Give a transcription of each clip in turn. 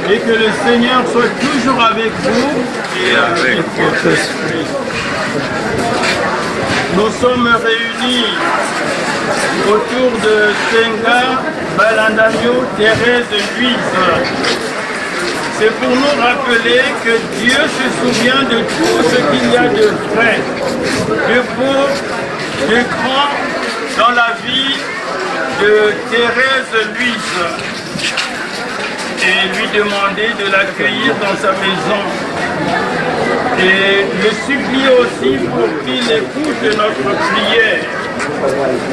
Et que le Seigneur soit toujours avec vous et avec votre esprit. Nous sommes réunis autour de Senga Balandagno, Thérèse Louise. C'est pour nous rappeler que Dieu se souvient de tout ce qu'il y a de vrai, de beau, de grand dans la vie de Thérèse Luise et lui demander de l'accueillir dans sa maison. Et le supplier aussi pour qu'il écoute notre prière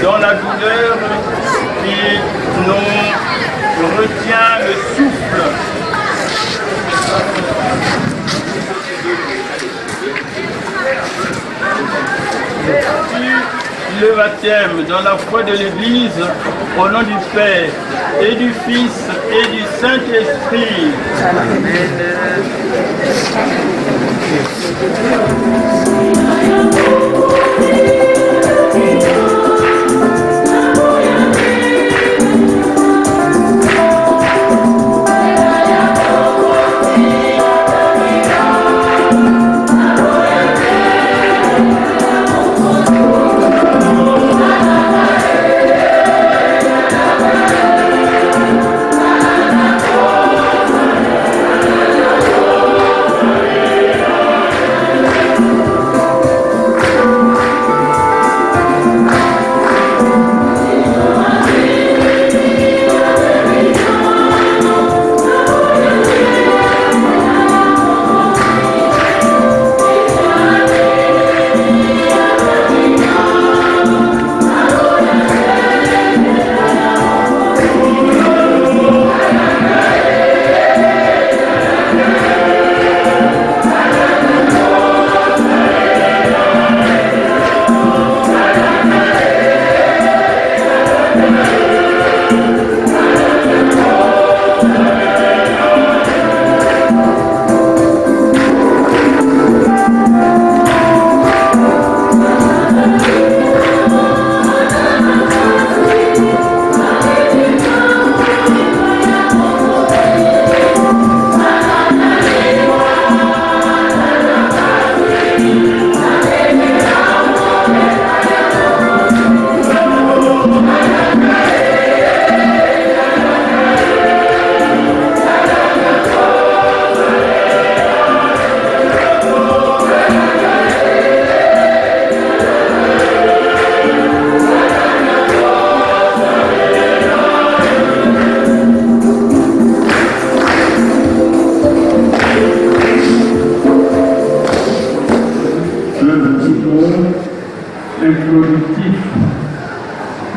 dans la douleur qui nous retient le souffle. Le baptême dans la foi de l'Église au nom du Père et du Fils et du Saint-Esprit.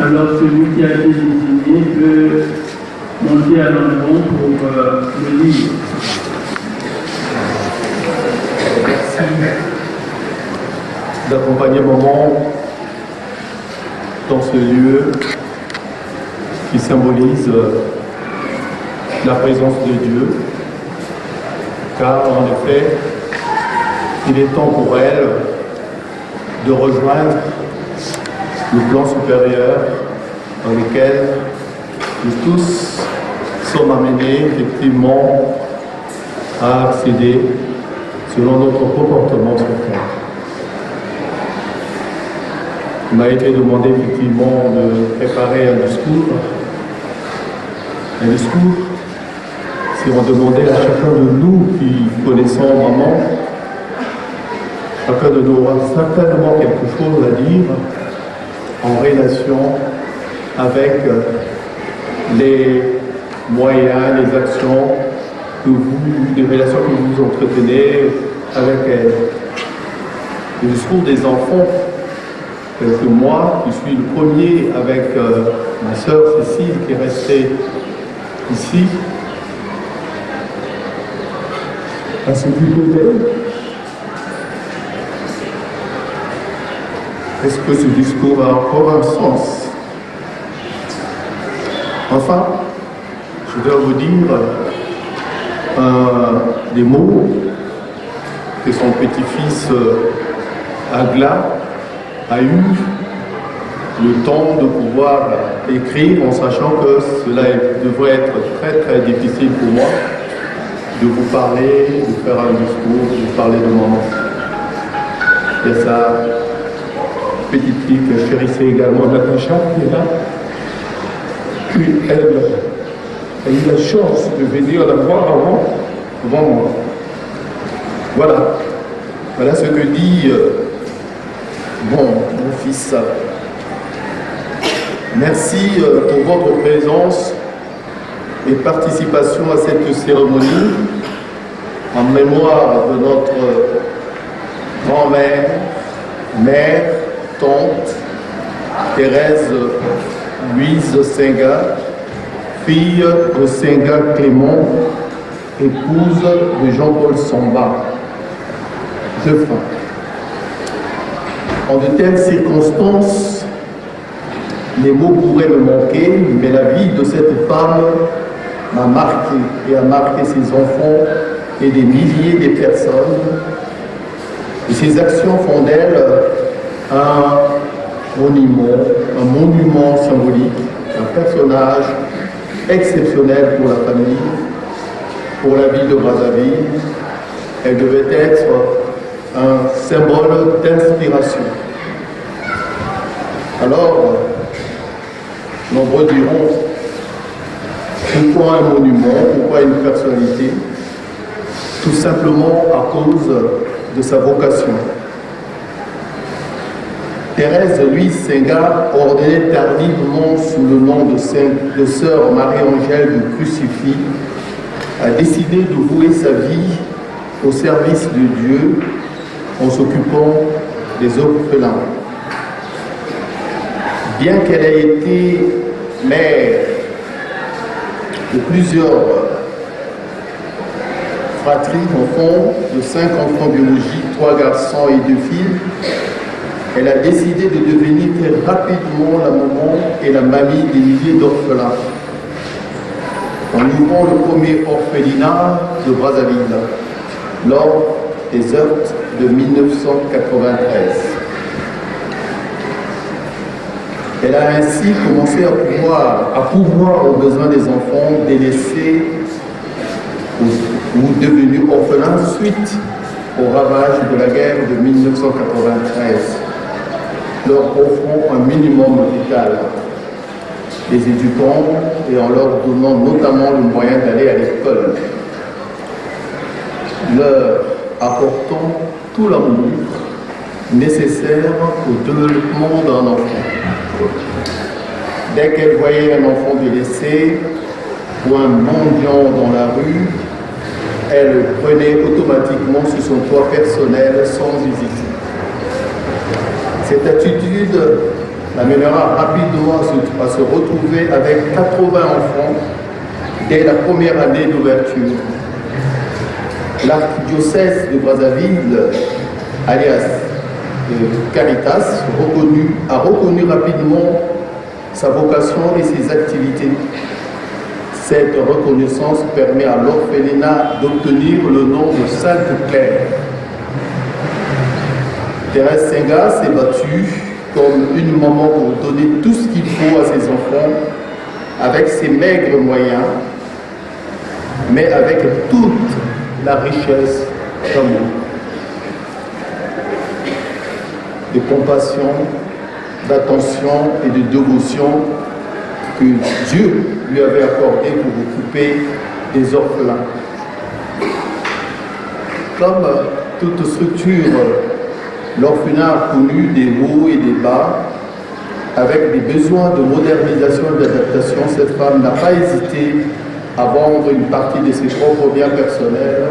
Alors celui qui a été désigné peut monter à l'endroit pour le lire. D'accompagner maman dans ce lieu qui symbolise la présence de Dieu, car en effet, il est temps pour elle de rejoindre le plan supérieur dans lequel nous tous sommes amenés effectivement à accéder selon notre comportement sur terre. Il m'a été demandé effectivement de préparer un discours. Un discours, si on demandait à chacun de nous qui connaissons maman, chacun de nous aura certainement quelque chose à dire en relation avec les moyens, les actions, les relations que vous entretenez avec elle. Le discours des enfants, que moi, qui suis le premier avec ma sœur Cécile qui est restée ici, à s'occuper d'elle. Est-ce que ce discours a encore un sens? Enfin, je dois vous dire des mots que son petit-fils Agla a eu le temps de pouvoir écrire en sachant que cela devrait être très très difficile pour moi de vous parler, de faire un discours, de vous parler de maman. Il y a sa petite fille que je chérissais également, Natacha, qui est là. Puis elle a eu la chance de venir la voir avant moi. Voilà ce que dit mon fils. Merci pour votre présence et participation à cette cérémonie en mémoire de notre grand-mère, mère, tante, Thérèse Louise Senga, fille de Senga Clément, épouse de Jean-Paul Samba. En de telles circonstances, les mots pourraient me manquer, mais la vie de cette femme m'a marqué et a marqué ses enfants et des milliers de personnes. Et ses actions font d'elle un monument symbolique, un personnage exceptionnel pour la famille, pour la ville de Brazzaville. Elle devait être un symbole d'inspiration. Alors, nombreux diront, pourquoi un monument, pourquoi une personnalité? Tout simplement à cause de sa vocation. Thérèse Louise Senga, ordonnée tardivement sous le nom de sœur Marie-Angèle du Crucifix, a décidé de vouer sa vie au service de Dieu en s'occupant des orphelins. Bien qu'elle ait été mère de plusieurs fratries d'enfants, de 5 enfants biologiques, 3 garçons et 2 filles, elle a décidé de devenir très rapidement la maman et la mamie des milliers d'orphelins, en ouvrant le premier orphelinat de Brazzaville lors des heurts de 1993. Elle a ainsi commencé à pourvoir aux besoins des enfants délaissés ou devenus orphelins suite au ravage de la guerre de 1993, leur offrant un minimum vital, les éduquant et en leur donnant notamment le moyen d'aller à l'école, leur apportant tout l'amour nécessaire au développement d'un enfant. Dès qu'elle voyait un enfant délaissé ou un mendiant dans la rue, elle le prenait automatiquement sur son toit personnel sans hésiter. Cette attitude l'amènera rapidement à se retrouver avec 80 enfants dès la première année d'ouverture. L'archidiocèse de Brazzaville, alias Caritas, a reconnu rapidement sa vocation et ses activités. Cette reconnaissance permet à l'orphelinat d'obtenir le nom de Sainte-Claire. Thérèse Senga s'est battue comme une maman pour donner tout ce qu'il faut à ses enfants avec ses maigres moyens, mais avec toute la richesse d'amour, de compassion, d'attention et de dévotion que Dieu lui avait accordé pour occuper des orphelins. Comme toute structure, l'orphelinat a connu des hauts et des bas. Avec des besoins de modernisation et d'adaptation, cette femme n'a pas hésité à vendre une partie de ses propres biens personnels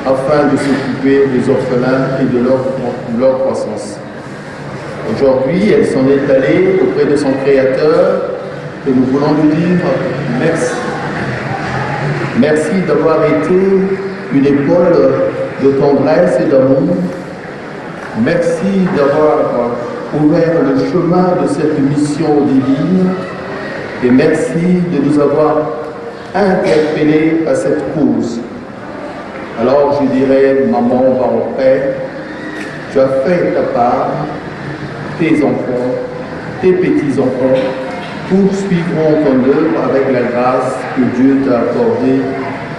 afin de s'occuper des orphelins et de leur croissance. Aujourd'hui, elle s'en est allée auprès de son Créateur et nous voulons lui dire merci. Merci d'avoir été une école de tendresse et d'amour. Merci d'avoir ouvert le chemin de cette mission divine et merci de nous avoir interpellés à cette cause. Alors je dirais, maman, va en paix, tu as fait ta part, tes enfants, tes petits-enfants poursuivront ton œuvre avec la grâce que Dieu t'a accordée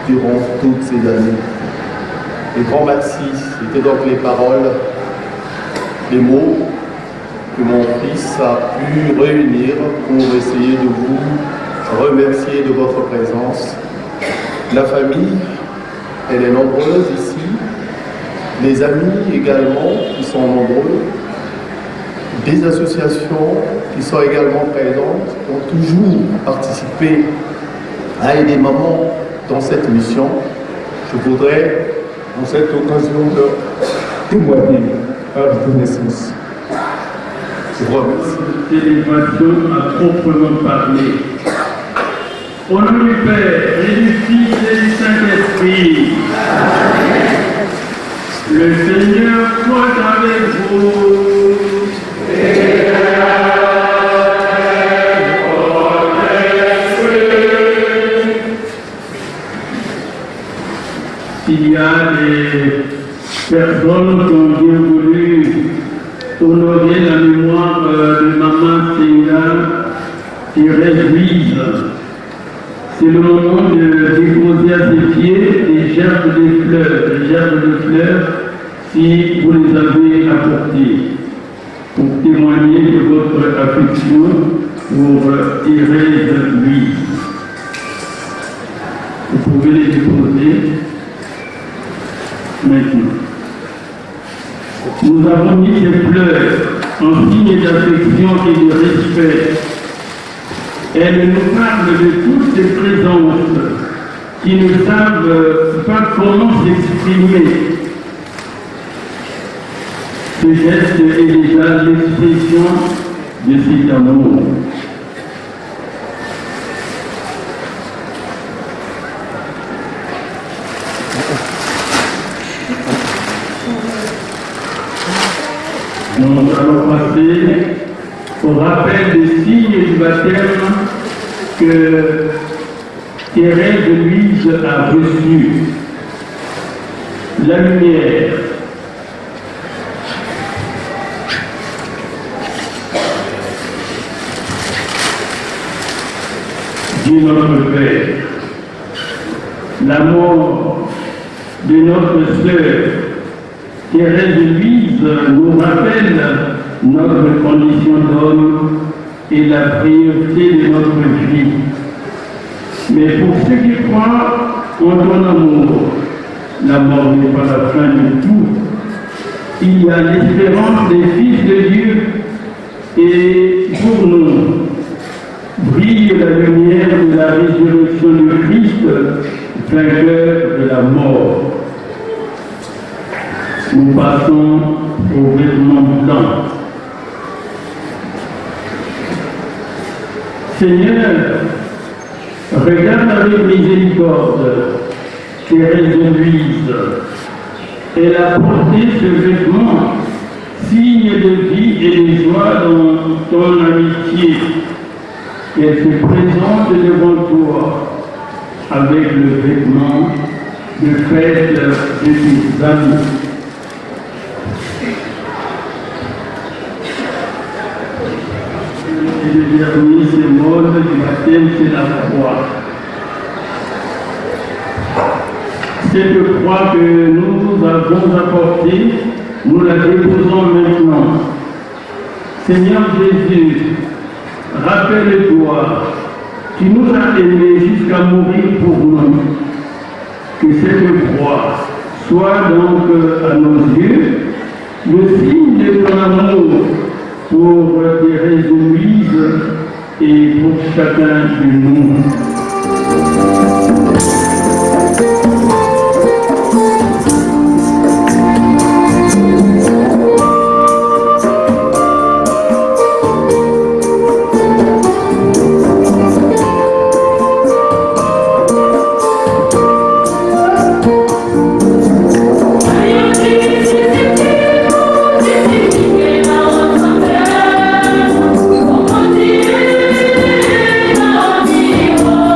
durant toutes ces années. Et grand merci, c'était donc les paroles, les mots que mon fils a pu réunir pour essayer de vous remercier de votre présence. La famille, elle est nombreuse ici, les amis également, qui sont nombreux. des associations qui sont également présentes, qui ont toujours participé à aider maman dans cette mission. Je voudrais, en cette occasion, leur témoigner à reconnaissance. Je vous remercie. Célébration à proprement parler. Au nom du Père et du Fils et du Saint-Esprit, le Seigneur soit avec vous. S'il y a des personnes qui ont bien voulu honorer la mémoire de maman Thérèse Louise, c'est le moment de déposer à ses pieds des gerbes de fleurs, si vous les avez apportées, pour témoigner de votre affection pour Thérèse Louise. Vous pouvez les déposer maintenant. Nous avons mis ces fleurs en signe d'affection et de respect. Elles nous parlent de toutes ces présences qui ne savent pas comment s'exprimer. Ce geste est déjà l'expression de cet amour. Nous allons passer au rappel des signes du baptême que Thérèse Louise a reçu. La lumière, Dieu notre Père, la mort de notre sœur Thérèse Louise nous rappelle notre condition d'homme et la priorité de notre vie. Mais pour ceux qui croient en ton amour, la mort n'est pas la fin de tout. Il y a l'espérance des fils de Dieu et pour nous brille la lumière de la résurrection de Christ, vainqueur de la mort. Nous passons au vêtement du temps. Seigneur, regarde avec miséricorde Thérèse Louise. Elle a porté ce vêtement, signe de vie et de joie dans ton amitié. Elle se présente devant toi avec le vêtement de fête de tes amis. Et le dernier symbole du baptême, c'est la croix. Cette croix que nous avons apportée, nous la déposons maintenant. Seigneur Jésus, rappelle-toi, tu nous as aimés jusqu'à mourir pour nous. Que cette croix soit donc à nos yeux le signe de ton amour pour Thérèse Louise et pour chacun de nous. Oh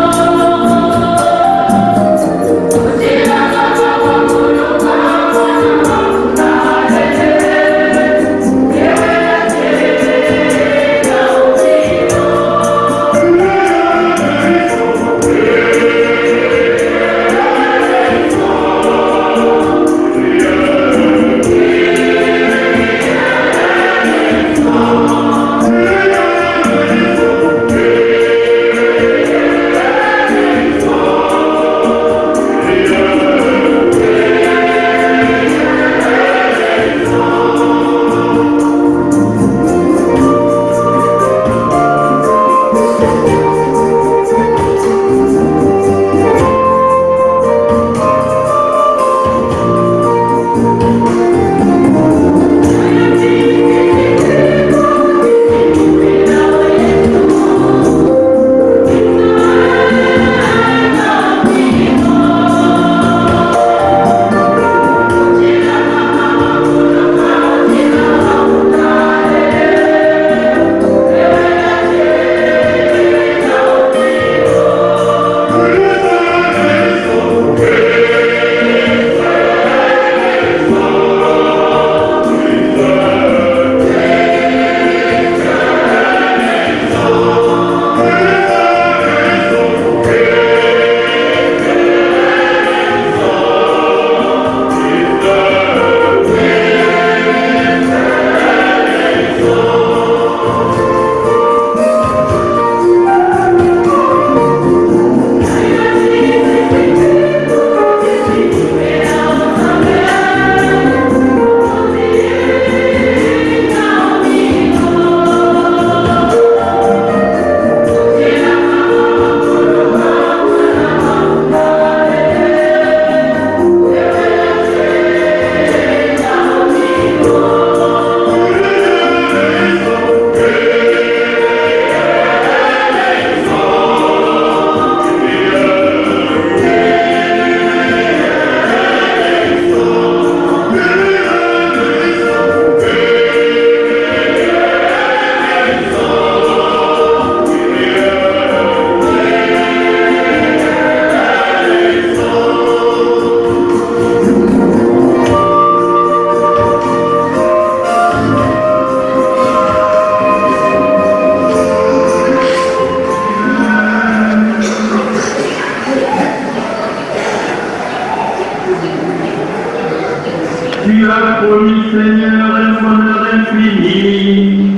Tu as promis, Seigneur, un bonheur infini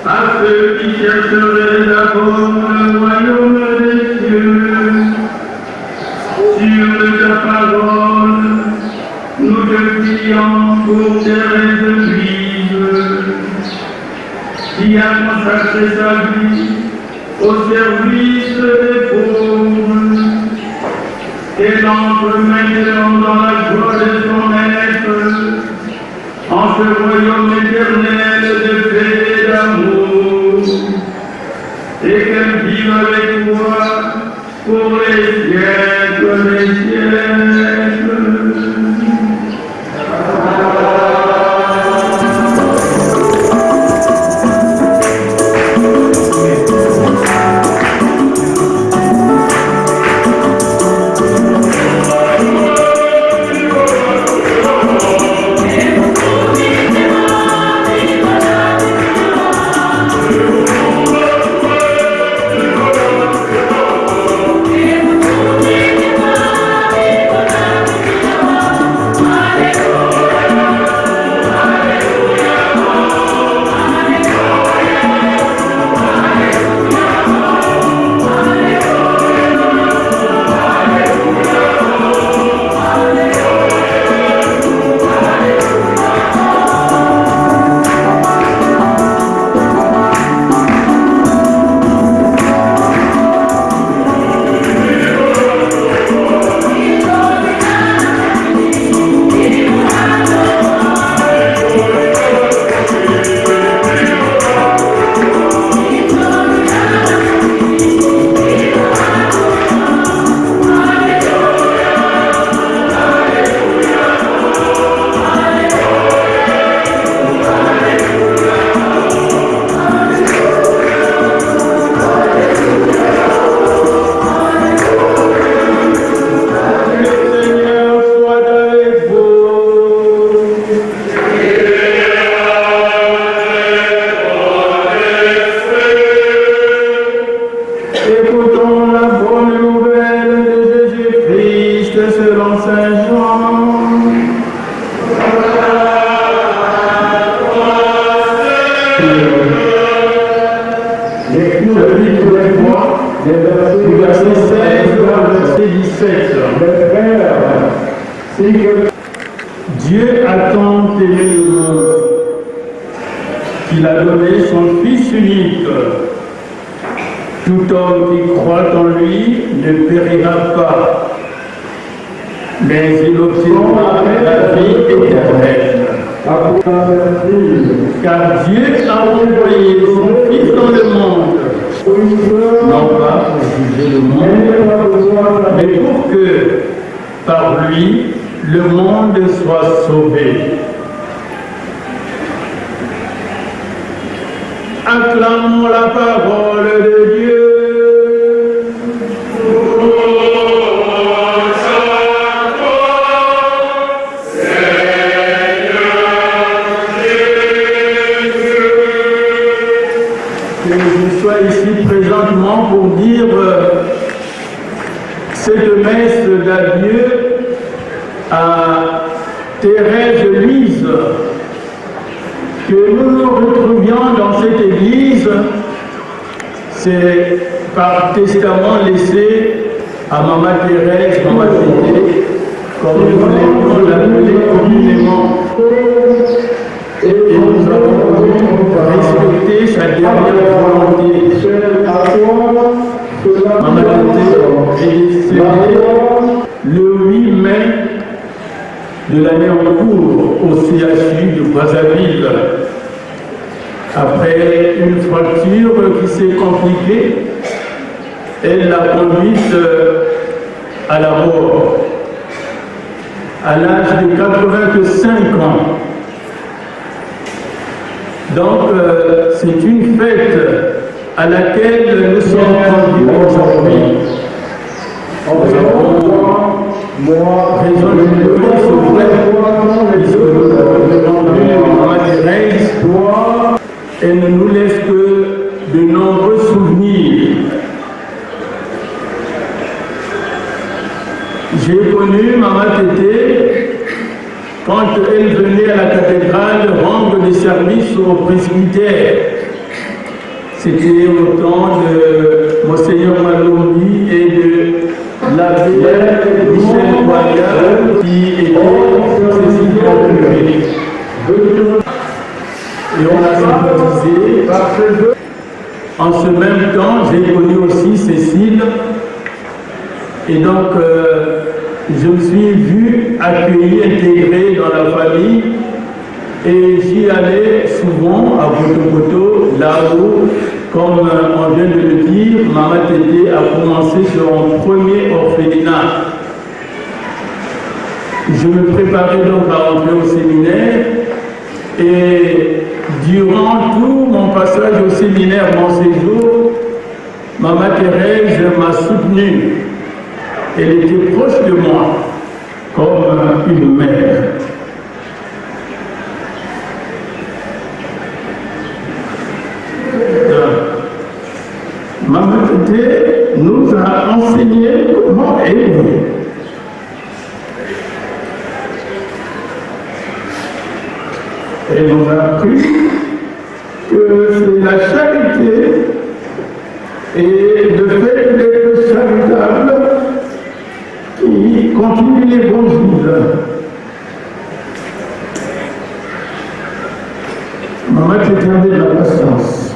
à ceux qui chercheraient d'abord le royaume des cieux. Sur ta parole, nous te prions pour Thérèse vive, qui a consacré sa vie au service des pauvres. Elle entre maintenant dans la joie de son être, en ce royaume éternel de paix et d'amour, et qu'elle vive avec toi pour les siècles des siècles. Dieu a tant aimé le monde qu'il a donné son Fils unique. Tout homme qui croit en lui ne périra pas, mais il obtiendra la vie éternelle. Car Dieu a envoyé son Fils dans le monde, non pas pour juger le monde, mais pour que, par lui, le monde soit sauvé. Acclamons la parole de Dieu. Je suis ici présentement pour dire cette messe d'adieu à Thérèse Louise, que nous nous retrouvions dans cette église. C'est par testament laissé à Maman Thérèse, Maman Tété, comme nous l'aimons l'appeler communément. Et nous avons respecté sa dernière volonté. Maman Tété est décédée le 8 mai de l'année en cours au CHU de Brazzaville, après une fracture qui s'est compliquée. Elle l'a conduite à la mort à l'âge de 85 ans. Donc c'est une fête à laquelle nous sommes conviés aujourd'hui. Nous avons raison de pleurer ce frère, puisque nous avons rendu Maman Thérèse, elle ne nous laisse que de nombreux souvenirs. J'ai connu Maman Tété quand elle venait à la cathédrale rendre des services aux presbytères. C'était au temps de Monseigneur Malombi et de l'abbé Michel Boyard qui était Cécile Curé. Et on a sympathisé. En ce même temps, j'ai connu aussi Cécile. Et donc, je me suis vu accueilli, intégré dans la famille. Et j'y allais souvent à Poto, là où, comme on vient de le dire, Maman Tété a commencé son premier orphelinat. Je me préparais donc à rentrer au séminaire et durant tout mon passage au séminaire, mon séjour, Maman Thérèse m'a soutenu. Elle était proche de moi comme une mère. Maman Tété nous a enseigné comment aimer. Elle nous a appris que c'est la charité et le fait d'être charitable qui continue l'évangile. Maman Tété avait de la patience.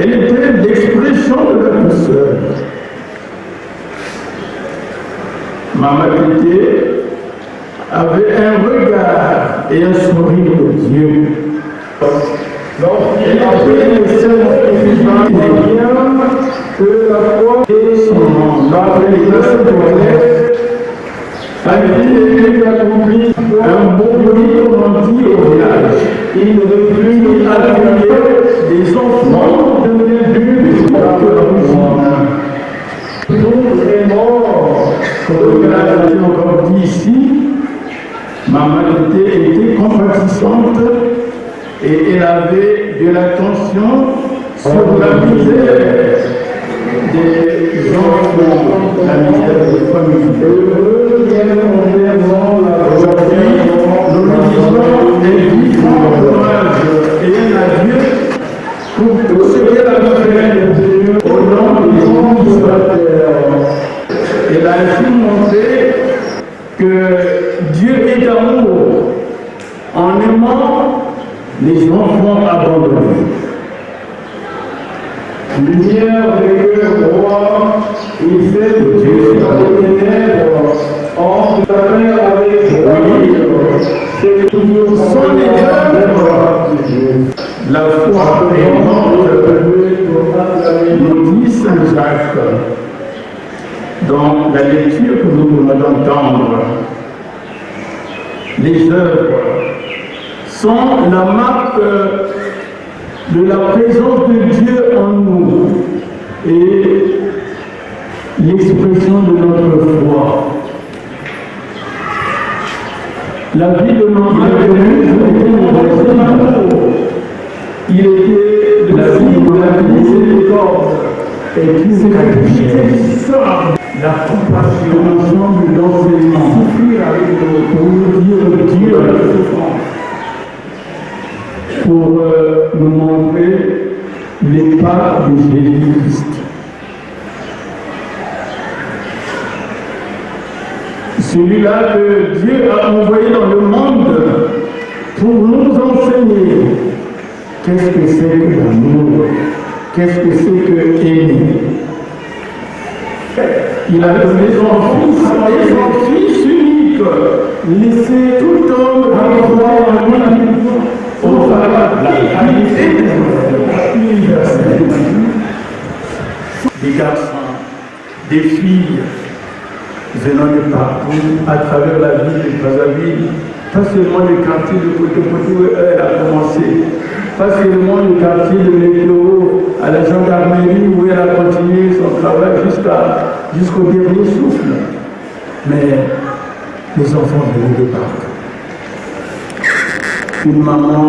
Elle était l'expression de la douceur. Maman Tété avait un regard et un sourire de Dieu. Elle a fait les seuls que la foi et son appréciation a été accompli un bon bruit, comme on dit au village. Il ne veut plus accueillir des enfants de début de la Nous vraiment, comme elle a été encore dit ici, Maman Tété était compatissante et elle avait de l'attention sur la misère des enfants, la misère des familles. Aujourd'hui, nous nous disons des vivants hommages et un adieu pour tout ce qu'elle a fait au nom des administrateurs. Elle a ainsi montré que Dieu est amour en aimant les enfants abandonnés. Lumière avec le roi, il fait que Dieu est dans les ténèbres, en travaillant avec c'est toujours son œuvre. La foi est morte, nous dit Saint Jacques, dans la lecture que nous venons d'entendre. Les œuvres sont la marque de la présence de Dieu en nous et l'expression de notre foi. La vie de notre il était de la vie miséricorde et qui s'est la compassion, l'ensemble d'enseignement, souffrir avec nous pour nous dire Dieu à la souffrance, pour nous montrer les pas de Jésus-Christ. Celui-là que Dieu a envoyé dans le monde pour nous enseigner qu'est-ce que c'est que l'amour, qu'est-ce que c'est que aimer. Il a donné son fils unique, laissé tout homme avoir au la qualité universelle. Des garçons, des filles venant de partout, à travers la ville de Brazzaville, pas seulement le quartier de Poto où elle a commencé, pas seulement le quartier de Météo, à la gendarmerie où elle a continué son travail jusqu'au dernier souffle. Mais les enfants venaient de partout. Une maman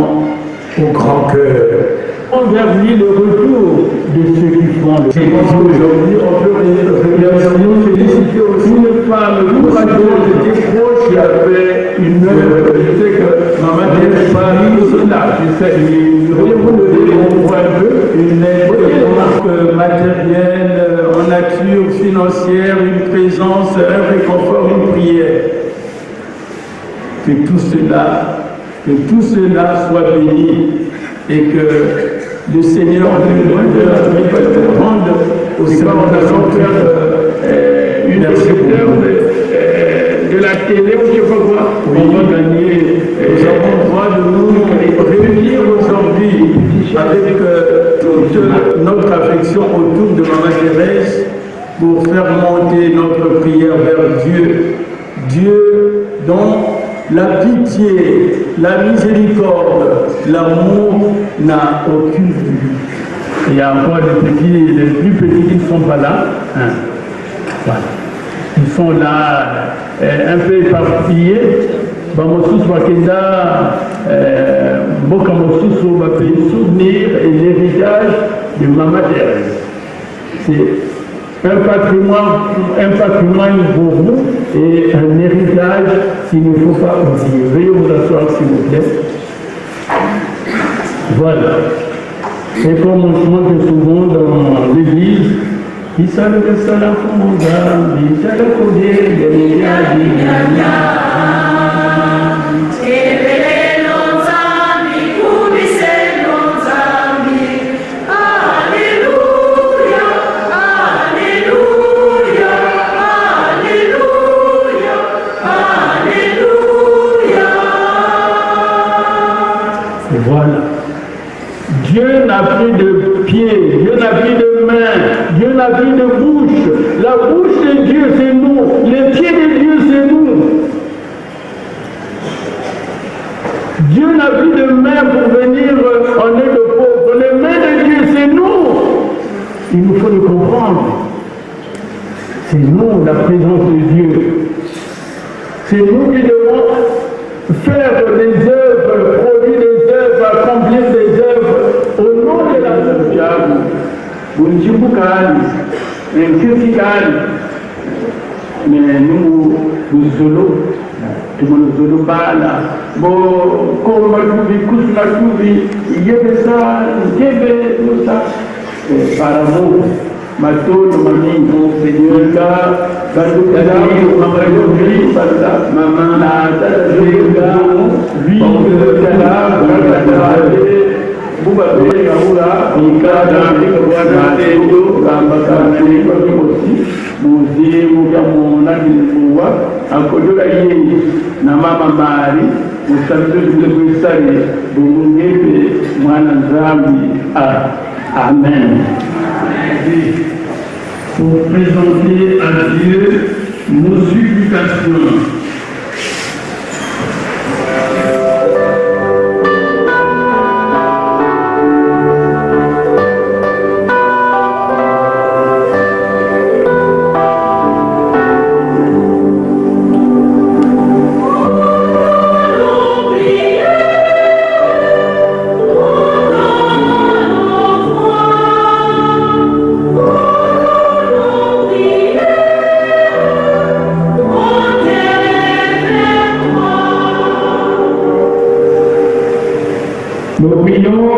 au grand cœur. On vient venir le retour de ceux qui font le service. Aujourd'hui, on peut féliciter aussi une femme courageuse, décroche avait une œuvre. Je sais que Maman Thérèse parle de cela. Je sais, pourriez-vous nous dire un peu une aide matérielle, en nature, financière, une présence, un réconfort, une prière. Que tout cela soit béni et que le Seigneur nous rende au Seigneur. Nous allons faire une secteur de la télé ou je sais pas quoi. On va gagner. Nous avons le droit de nous réunir aujourd'hui avec toute notre affection autour de Maman Thérèse pour faire monter notre prière vers Dieu. Dieu dont la pitié, la miséricorde, l'amour n'a aucune vue. Il y a encore les plus petits qui ne sont pas là. Hein. Voilà. Ils sont là un peu éparpillés. Bamosus Wakenda, Bokamosus va payer souvenir et l'héritage de Maman Thérèse. C'est un patrimoine pour vous et un héritage qu'il ne faut pas oublier. Veuillez vous asseoir s'il vous plaît. Voilà. Et comme on chante souvent dans l'église, il s'agit de ça la fonda, il s'agit de voilà. Dieu n'a plus de pied, Dieu n'a plus de main, Dieu n'a plus de bouche. La bouche de Dieu, c'est nous. Les pieds de Dieu, c'est nous. Dieu n'a plus de main pour venir en aide aux pauvres. Les mains de Dieu, c'est nous. Il nous faut le comprendre. C'est nous, la présence de Dieu. C'est nous qui devons faire des œuvres, produire des œuvres, accomplir des œuvres au nom de la Dieu. Mais nous Zolo, tout le monde Zolo bala, bon, comme la Kouvi, il y avait ça, il y avait tout ça, par amour. Mato, Mami, mon Seigneur, Maman, Amen. Pour présenter à Dieu nos supplications. Nous prions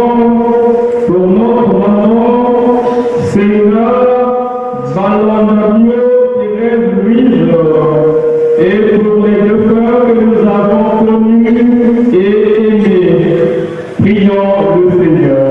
pour notre maman, Seigneur, Valendario, Thérèse Louise, et pour les deux cœurs que nous avons connus et aimés. Prions le Seigneur.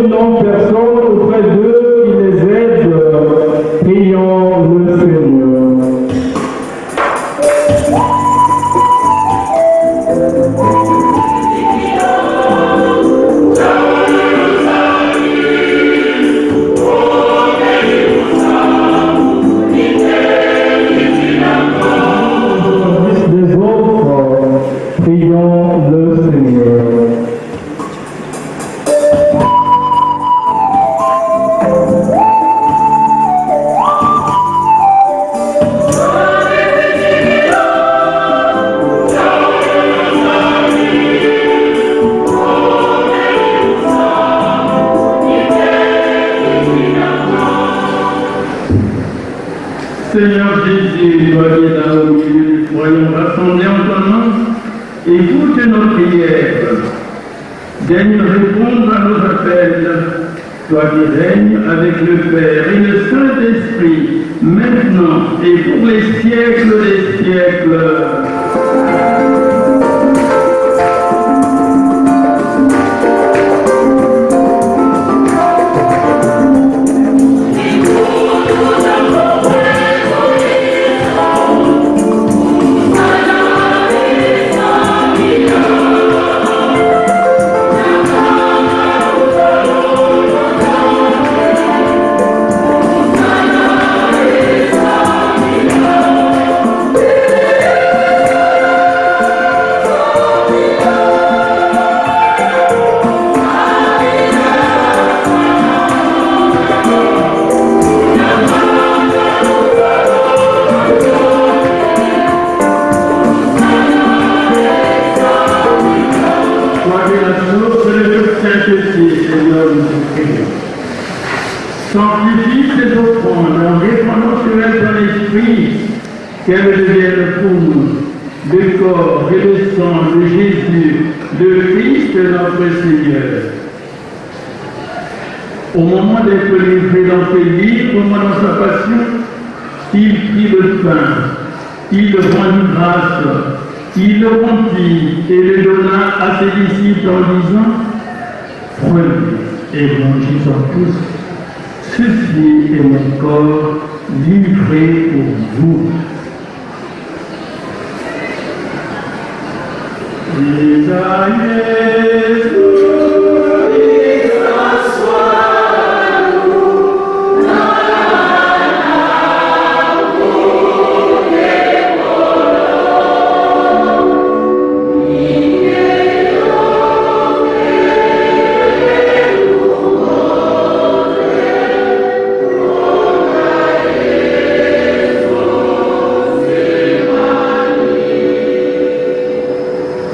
une longue personne auprès d'eux qui les aide. Prions le Seigneur. Prions le Seigneur. Seigneur Jésus, toi qui es dans le milieu du royaume rassemblé en ton nom, écoute nos prières. Daigne répondre à nos appels. Toi qui règnes avec le Père et le Saint-Esprit, maintenant et pour les siècles des siècles. Sanctifie ces offrandes en répandant sur elles ton esprit, qu'elles deviennent pour nous le corps et le sang de Jésus, de Christ notre Seigneur. Au moment d'être livré dans ses livres, pendant sa passion, il prit le pain, il rendit grâce, il le rompit et le donna à ses disciples en disant: prenez et mangez-en tous. Ceci est mon corps livré pour vous.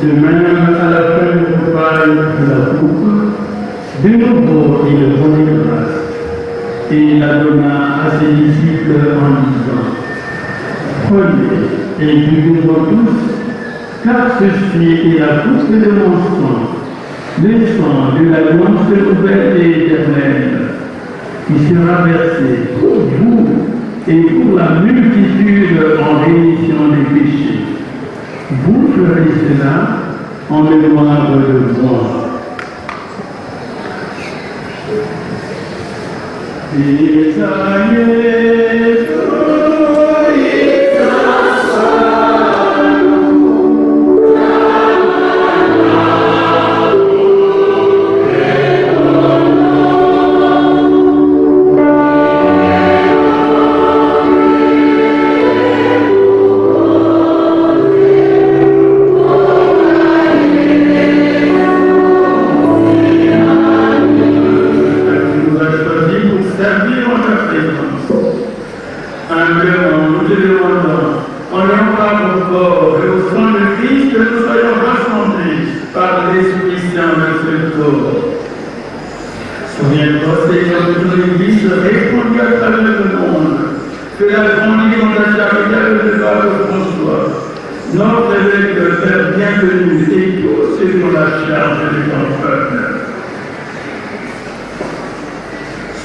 De même, à la fin du repas, il prit la coupe. De nouveau, il rendit grâce et il la donna à ses disciples en disant: prenez et buvez-en tous, car ceci est la coupe de mon sang, le sang de l'alliance nouvelle et éternelle, qui sera versé pour vous et pour la multitude en rémission des péchés. Vous ferez cela en mémoire de moi.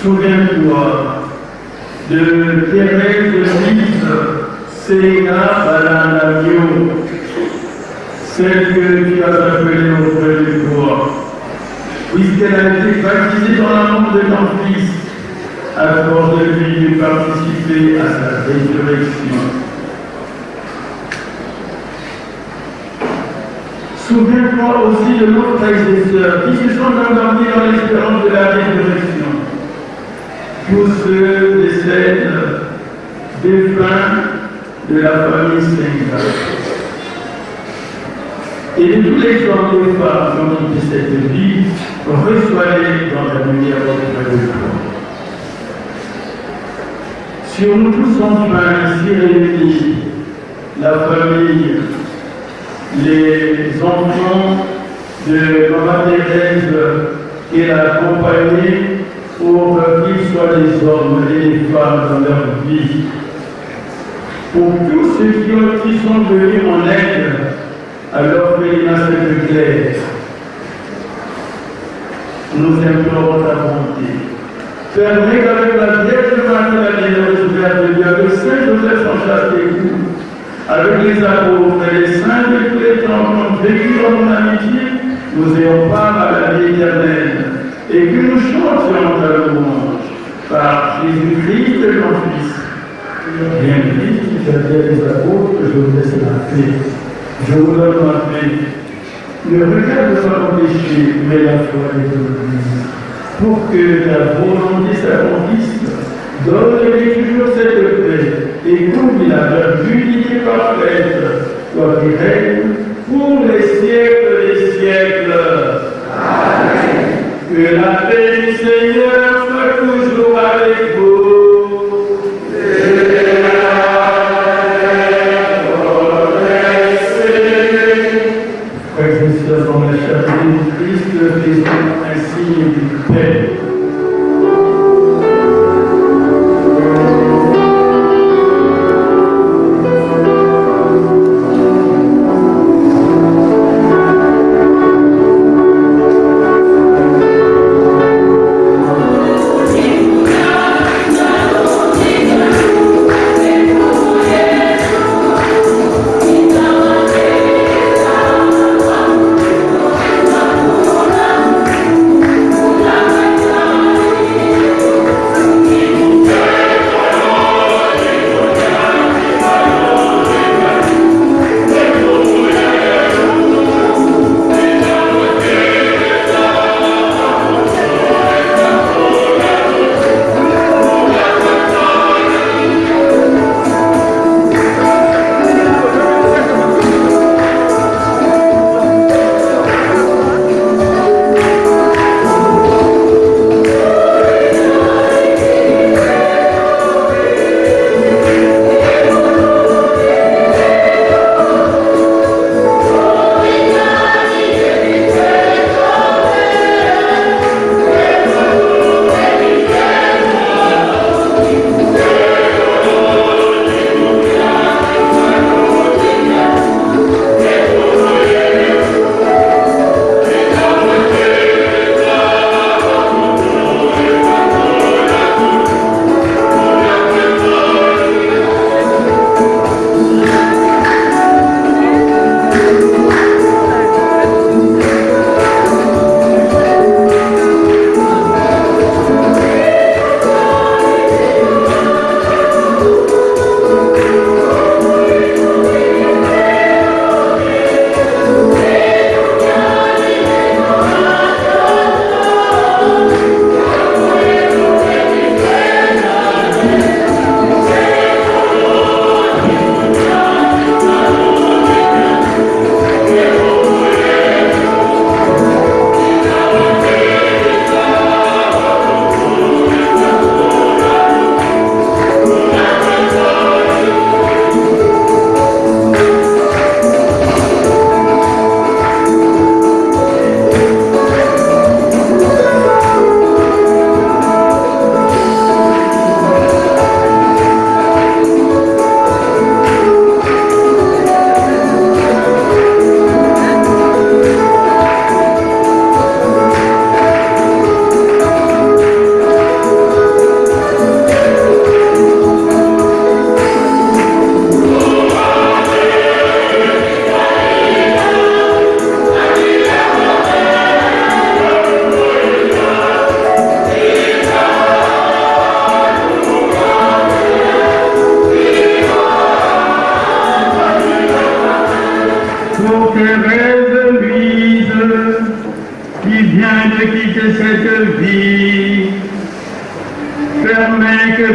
Souviens-toi de Thérèse de Lise, Sénat Balanagio, celle que tu as appelée auprès de toi, puisqu'elle a été baptisée dans la de ton Fils, accorde-lui de participer à sa résurrection. Souviens-toi aussi de nos frères et sœurs qui se sont endormis dans l'espérance de la résurrection. Tous ceux décèdent défunts de la famille Senga. Et de tous les hommes et femmes qui ont quitté cette vie, reçois-les dans la lumière auprès de toi. Sur nous tous enfin ici réunis, la famille, les enfants de Maman Thérèse et la compagnie pour qu'ils soient des hommes et des femmes dans leur vie. Pour tous ceux qui sont venus en aide à l'orphelinat de Claire, nous implorons ta bonté. Permets qu'avec la Vierge Marie, la bienheureuse Mère de Dieu, avec Saint Joseph en chaste époux, avec les apôtres et les saints de tous les temps qui ont vécu dans mon amitié, nous ayons part à la vie éternelle et que nous chantions ta louange par Jésus-Christ, ton Fils. Bien Christ, qui fait bien les apôtres, je vous laisse la paix. Je vous donne ma paix. Ne regarde pas mon péché, mais la foi et l'Église, pour que la volonté s'accomplisse. Donne-lui toujours cette paix et conduis la leur unité parfaite, toi qui règne pour les siècles des siècles. Amen. Que la paix du Seigneur soit toujours avec vous. Frères et sœurs, dans la charité du Christ, faisons un signe du Père. Amen.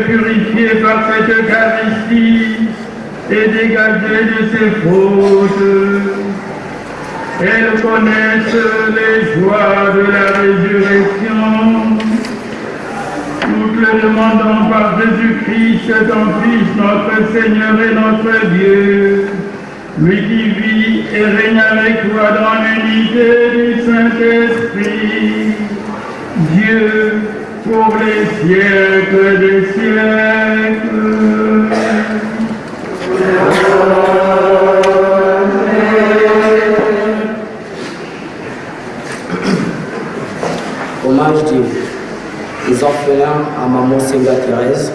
purifiée par cette Eucharistie et dégagée de ses fautes. Elles connaissent les joies de la résurrection. Nous te le demandons par Jésus-Christ, ton Fils, notre Seigneur et notre Dieu, lui qui vit et règne avec toi dans l'unité du Saint-Esprit, Dieu, pour les siècles des siècles. Hommage des orphelins à maman Senga Thérèse.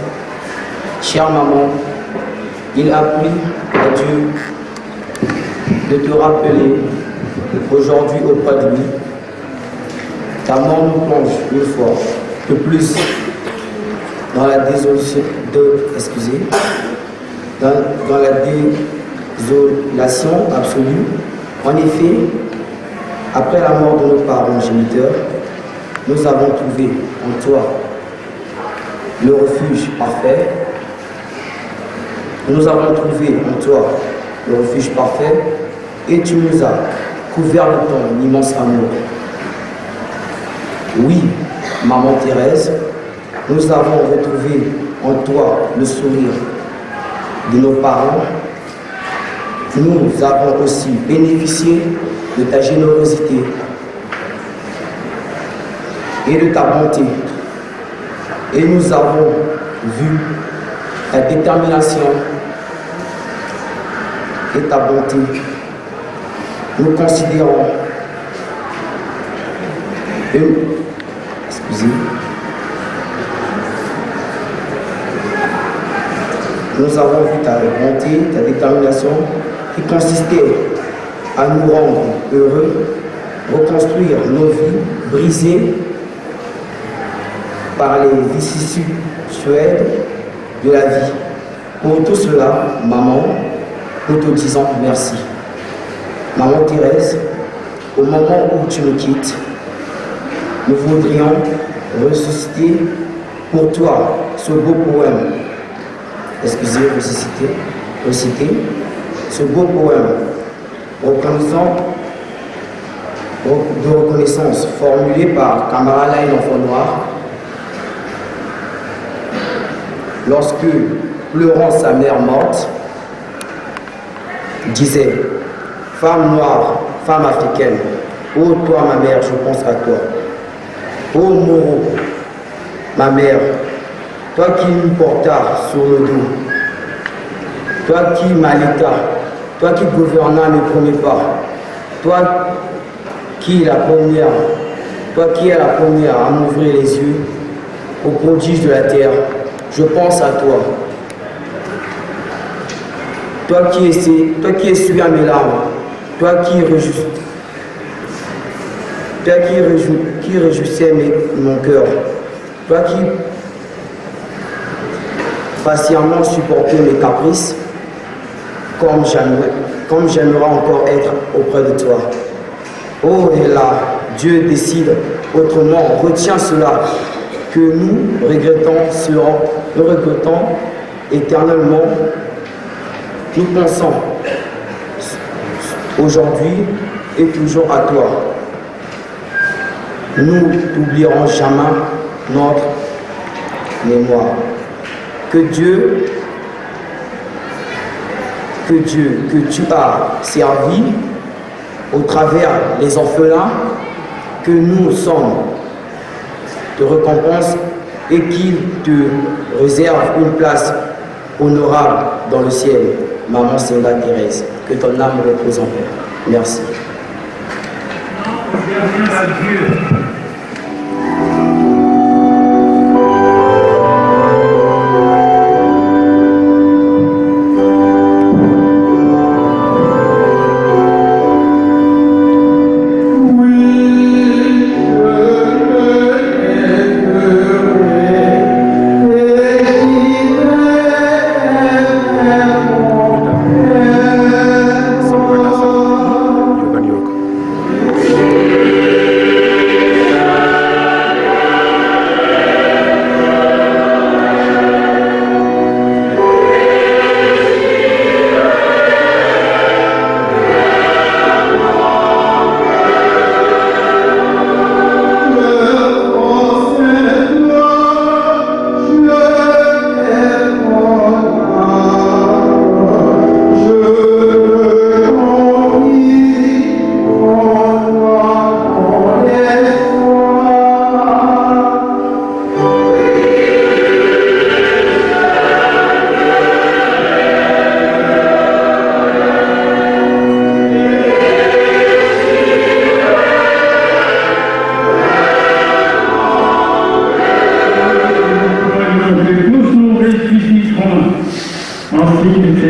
Chère maman, il a plu à Dieu de te rappeler aujourd'hui auprès de lui. Ta mort nous plonge une fois de plus dans la désolation dans la désolation absolue. En effet, après la mort de nos parents géniteurs, nous avons trouvé en toi le refuge parfait. Nous avons trouvé en toi le refuge parfait et tu nous as couvert de ton immense amour. Oui, maman Thérèse, nous avons retrouvé en toi le sourire de nos parents. Nous avons aussi bénéficié de ta générosité et de ta bonté. Et nous avons vu ta détermination et ta bonté. Nous considérons Nous avons vu ta bonté, ta détermination qui consistait à nous rendre heureux, reconstruire nos vies brisées par les vicissitudes de la vie. Pour tout cela, maman, nous te disons merci. Maman Thérèse, au moment où tu nous quittes, nous voudrions ressusciter pour toi ce beau poème. Reciter ce beau poème de reconnaissance formulé par Camara Laine Enfant Noir lorsque, pleurant sa mère morte, disait: femme noire, femme africaine, ô toi ma mère, je pense à toi. Ô Moro, ma mère, toi qui nous portas sur le dos, toi qui m'allaitas, toi qui gouvernas mes premiers pas, toi qui es la première à m'ouvrir les yeux aux prodiges de la terre, je pense à toi. Toi qui essuies à mes larmes, toi qui réjouissais mon cœur, toi qui patiemment supportais mes caprices, comme j'aimerais encore être auprès de toi. Oh, et là, Dieu décide autrement, retiens cela, que nous regrettons éternellement. Nous pensons aujourd'hui et toujours à toi. Nous n'oublierons jamais notre mémoire. Que tu as servi au travers les orphelins que nous sommes, te récompense et qu'il te réserve une place honorable dans le ciel. Maman Senga Thérèse, que ton âme repose en paix. Merci.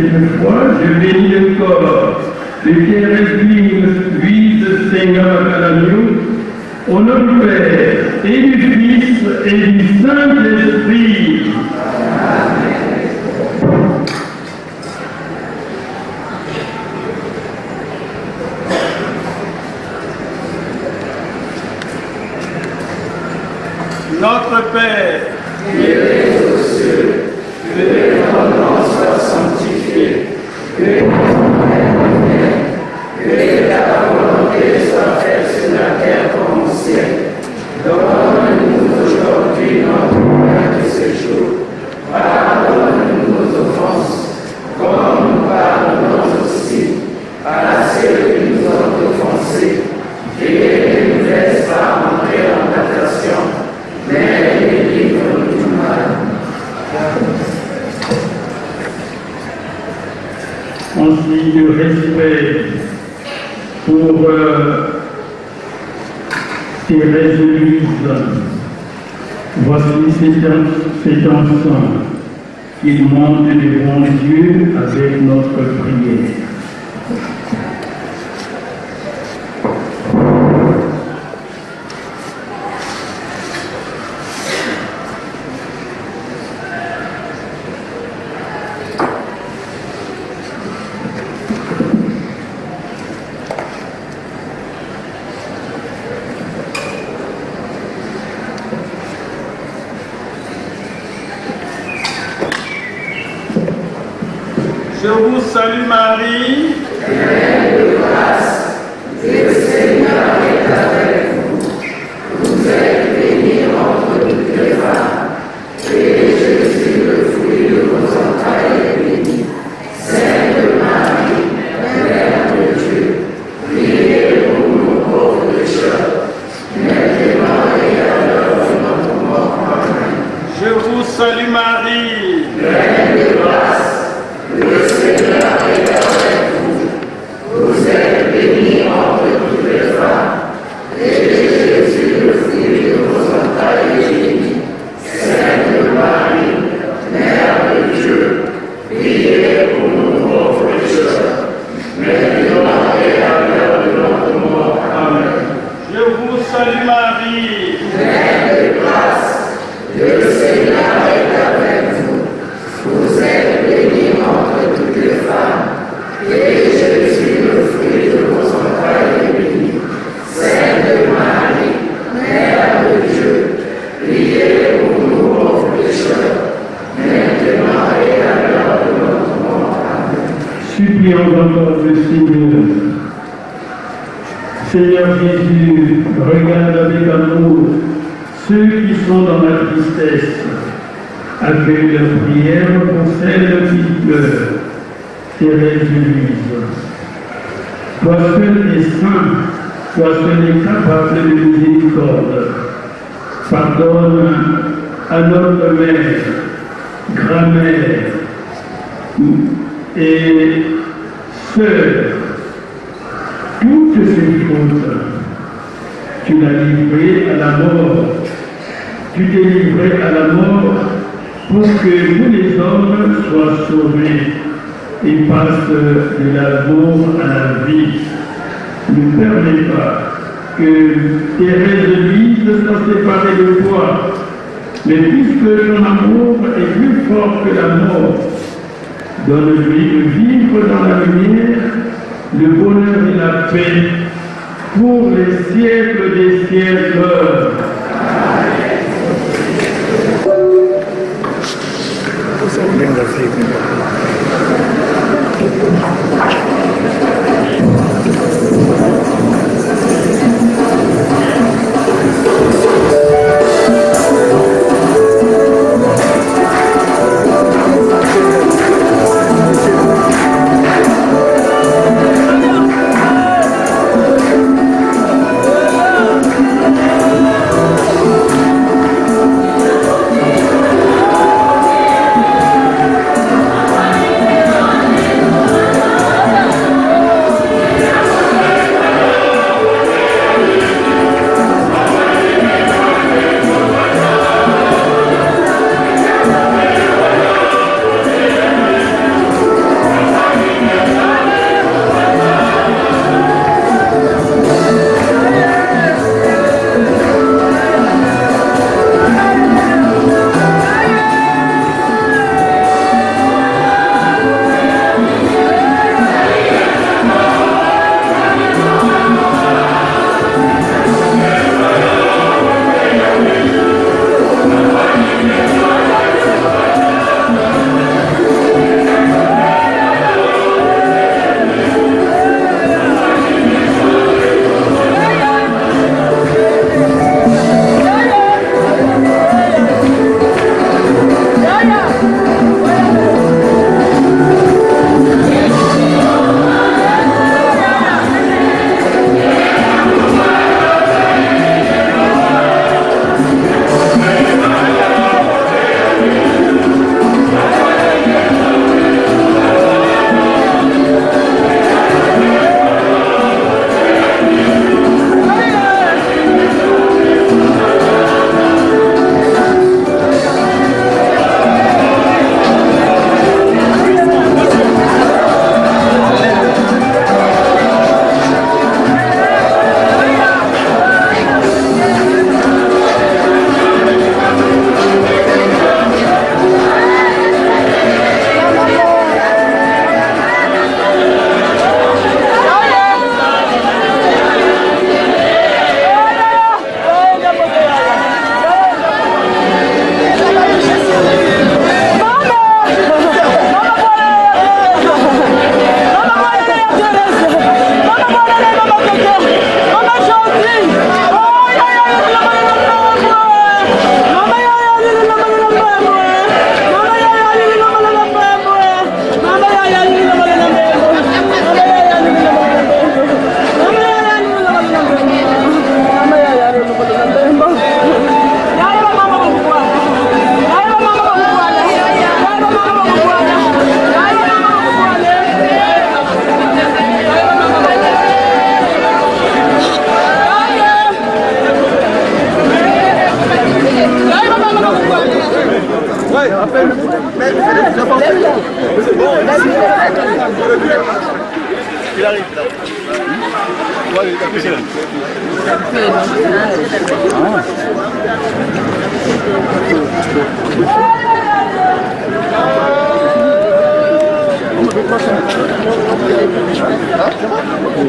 cette fois, je bénis le corps de Thérèse Louise Senghor Calamio, au nom du Père et du Fils et du Saint-Esprit. Notre Père, qui es aux cieux, que ton nom soit sanctifié, que ton règne vienne, que ta volonté soit faite sur la terre comme au ciel. Donne-nous aujourd'hui notre pain de ce jour. Pardonne-nous nos offenses, comme nous pardonnons aussi à ceux qui nous ont offensés. Et ne nous laisse pas entrer en tentation, mais délivre-nous du mal. En signe de respect pour Thérèse Louise, voici cet enfant qu'il monte devant Dieu avec notre prière. je vous salue Marie, pleine de grâce, le Seigneur est avec vous. Vous êtes bénie entre toutes les femmes, et Jésus, le fruit de vos entrailles, est béni. Sainte Marie, Mère de Dieu, priez pour nous pauvres pécheurs, maintenant et à l'heure de notre mort. Amen. je vous salue Marie, Pleine de grâce, le Seigneur est avec vous. Vous êtes bénie entre toutes les femmes, et Jésus, le fruit de vos entrailles, est béni. Sainte Marie, Mère de Dieu, priez pour nous pauvres pécheurs, maintenant et à l'heure de notre mort. Amen. je vous salue Marie, Pleine de grâce, le Seigneur est avec vous. Vous êtes bénie entre toutes les femmes, et Jésus, le fruit de vos entrailles, est béni. Sainte Marie, Mère de Dieu, priez pour nous pauvres pécheurs, maintenant et à l'heure de notre mort. Amen. Supplions encore le Seigneur. Seigneur Jésus, regarde avec amour ceux qui sont dans la tristesse. Accueille leur prière pour celles qui pleurent. Thérèse Louise. Toi seul es saint, toi seul es capable de miséricorde. Pardonne à notre mère, grand-mère et sœur toutes ces fautes. Tu l'as livré à la mort. Tu t'es livré à la mort pour que tous les hommes soient sauvés et passent de la mort à la vie. Ne permets pas que Thérèse Louise soit séparée de toi, mais puisque ton amour est plus fort que la mort, donne-lui de vivre dans la lumière, le bonheur et la paix pour les siècles des siècles. Amen.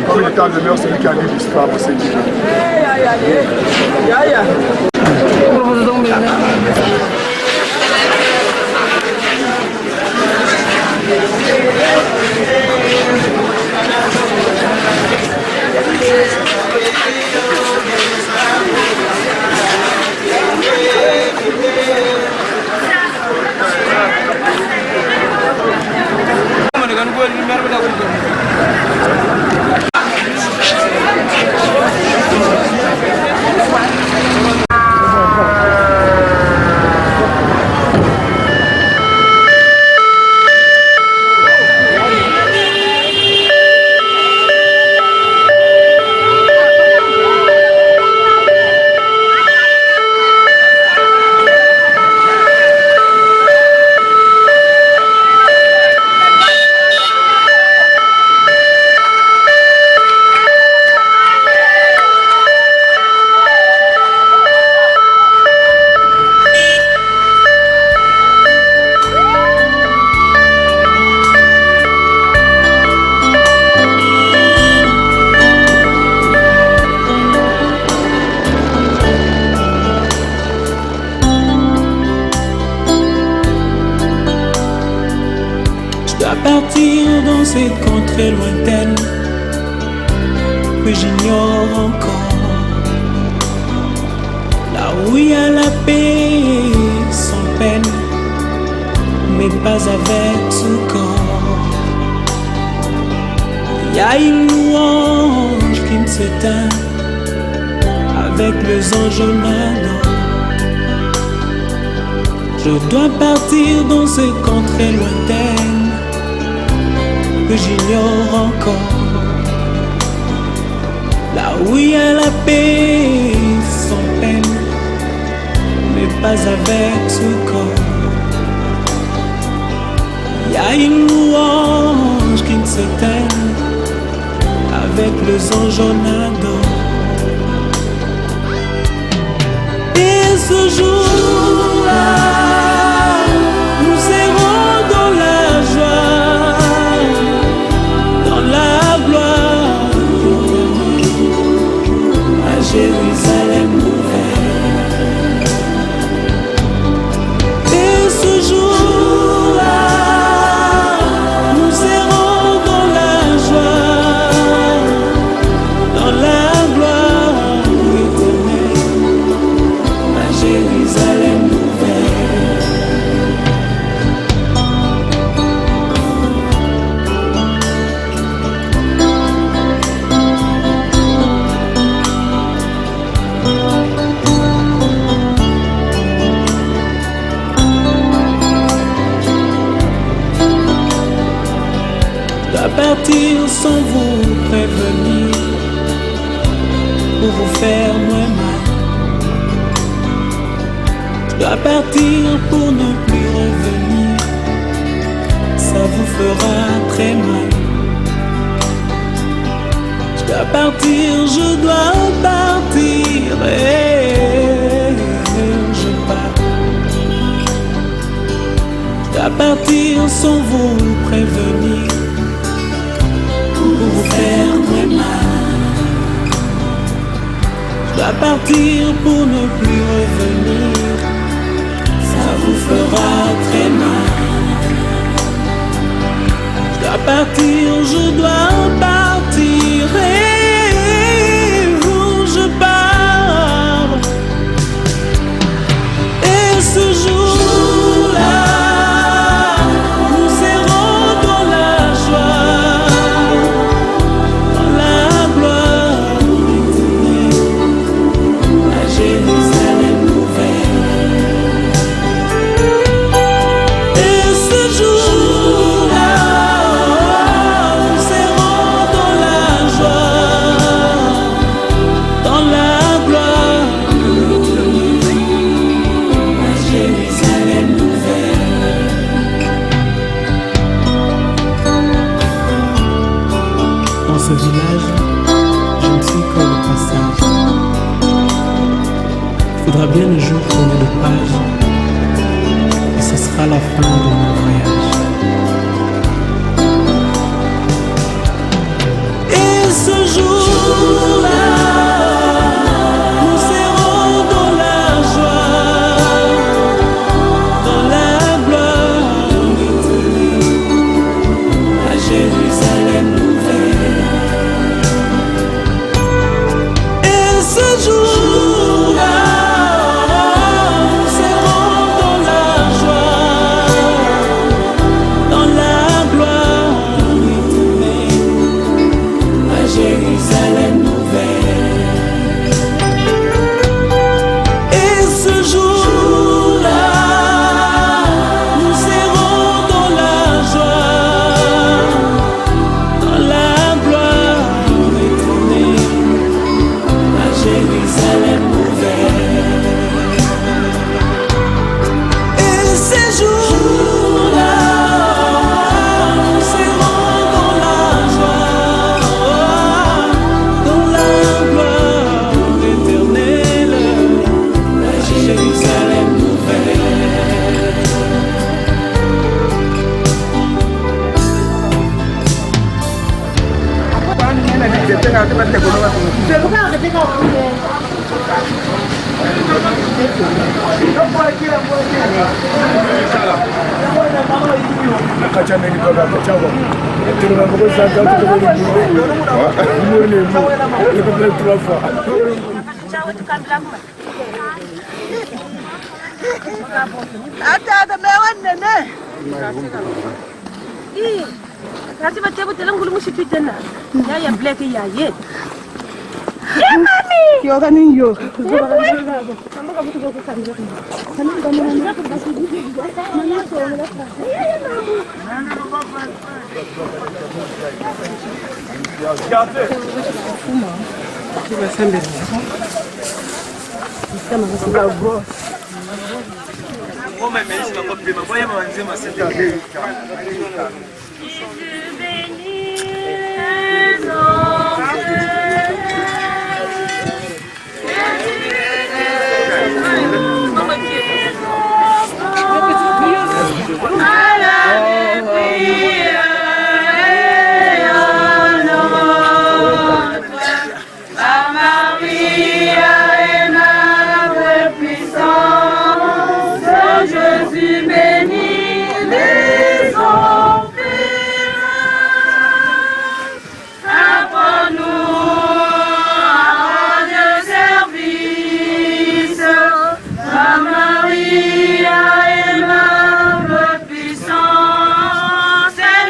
Comme le temps demeure, celui qui a lu l'histoire pour ces dix jours. Partir dans ces contrées lointaines que j'ignore encore, là où il y a la paix sans peine, mais pas avec ce corps. Il y a une louange qui ne s'éteint avec les anges en ardent. Je dois partir dans ces contrées lointaines que j'ignore encore, là où il y a la paix sans peine, mais pas avec ce corps. Il y a une louange qui ne s'éteint avec les anges en ardent. Et ce jour-là, nous serons dans la joie, Jérusalem nouvelle. Et ce jour-là, nous serons dans la joie, dans la gloire éternelle, à Jérusalem partir sans vous prévenir, pour vous faire moins mal. Je dois partir pour ne plus revenir, ça vous fera très mal. Je dois partir, je dois partir, et je pars. Je dois partir sans vous prévenir, pour vous faire très mal. Je dois partir pour ne plus revenir, ça vous fera très mal. Je dois partir, je dois partir, et je pars. Et ce jour-là, Jérusalem. ce village, je ne suis qu'au passage. Faudra bien un jour tourner de page, et ce sera la fin de mon voyage. Et ce jour-là, nous serons dans la joie, dans la gloire, à Jérusalem nouvelle. Et ce jour-là, nous serons dans la joie, dans la gloire éternelle, à Jérusalem nouvelle. Et ce jour-là, nous serons dans la joie, dans la gloire éternelle, à Jérusalem nouvelle. Et ces jours-là, nous serons dans la joie, dans la gloire éternelle, à Jérusalem nouvelle.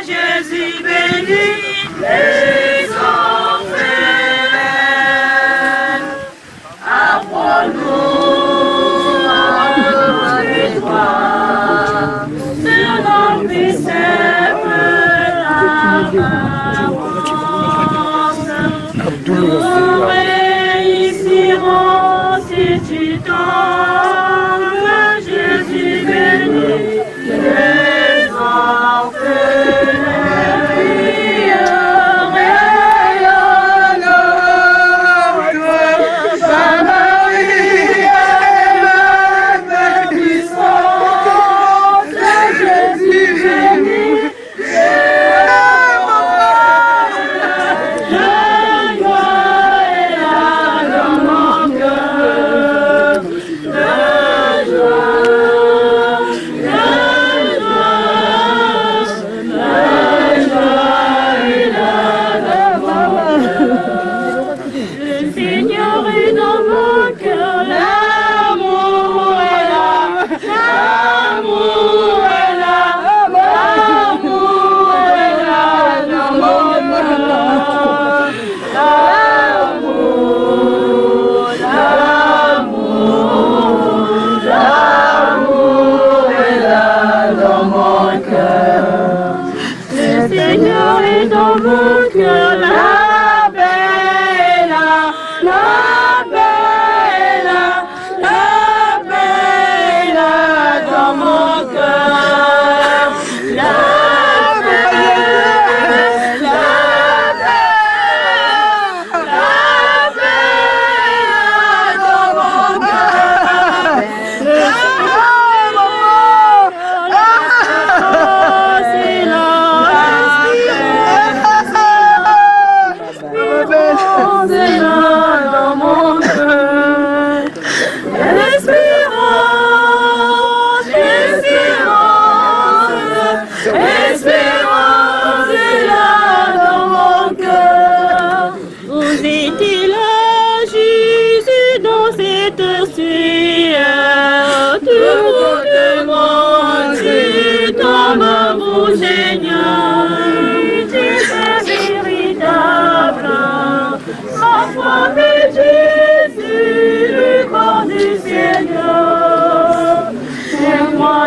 Jésus bénit les enfants. Apprends-nous à vivre.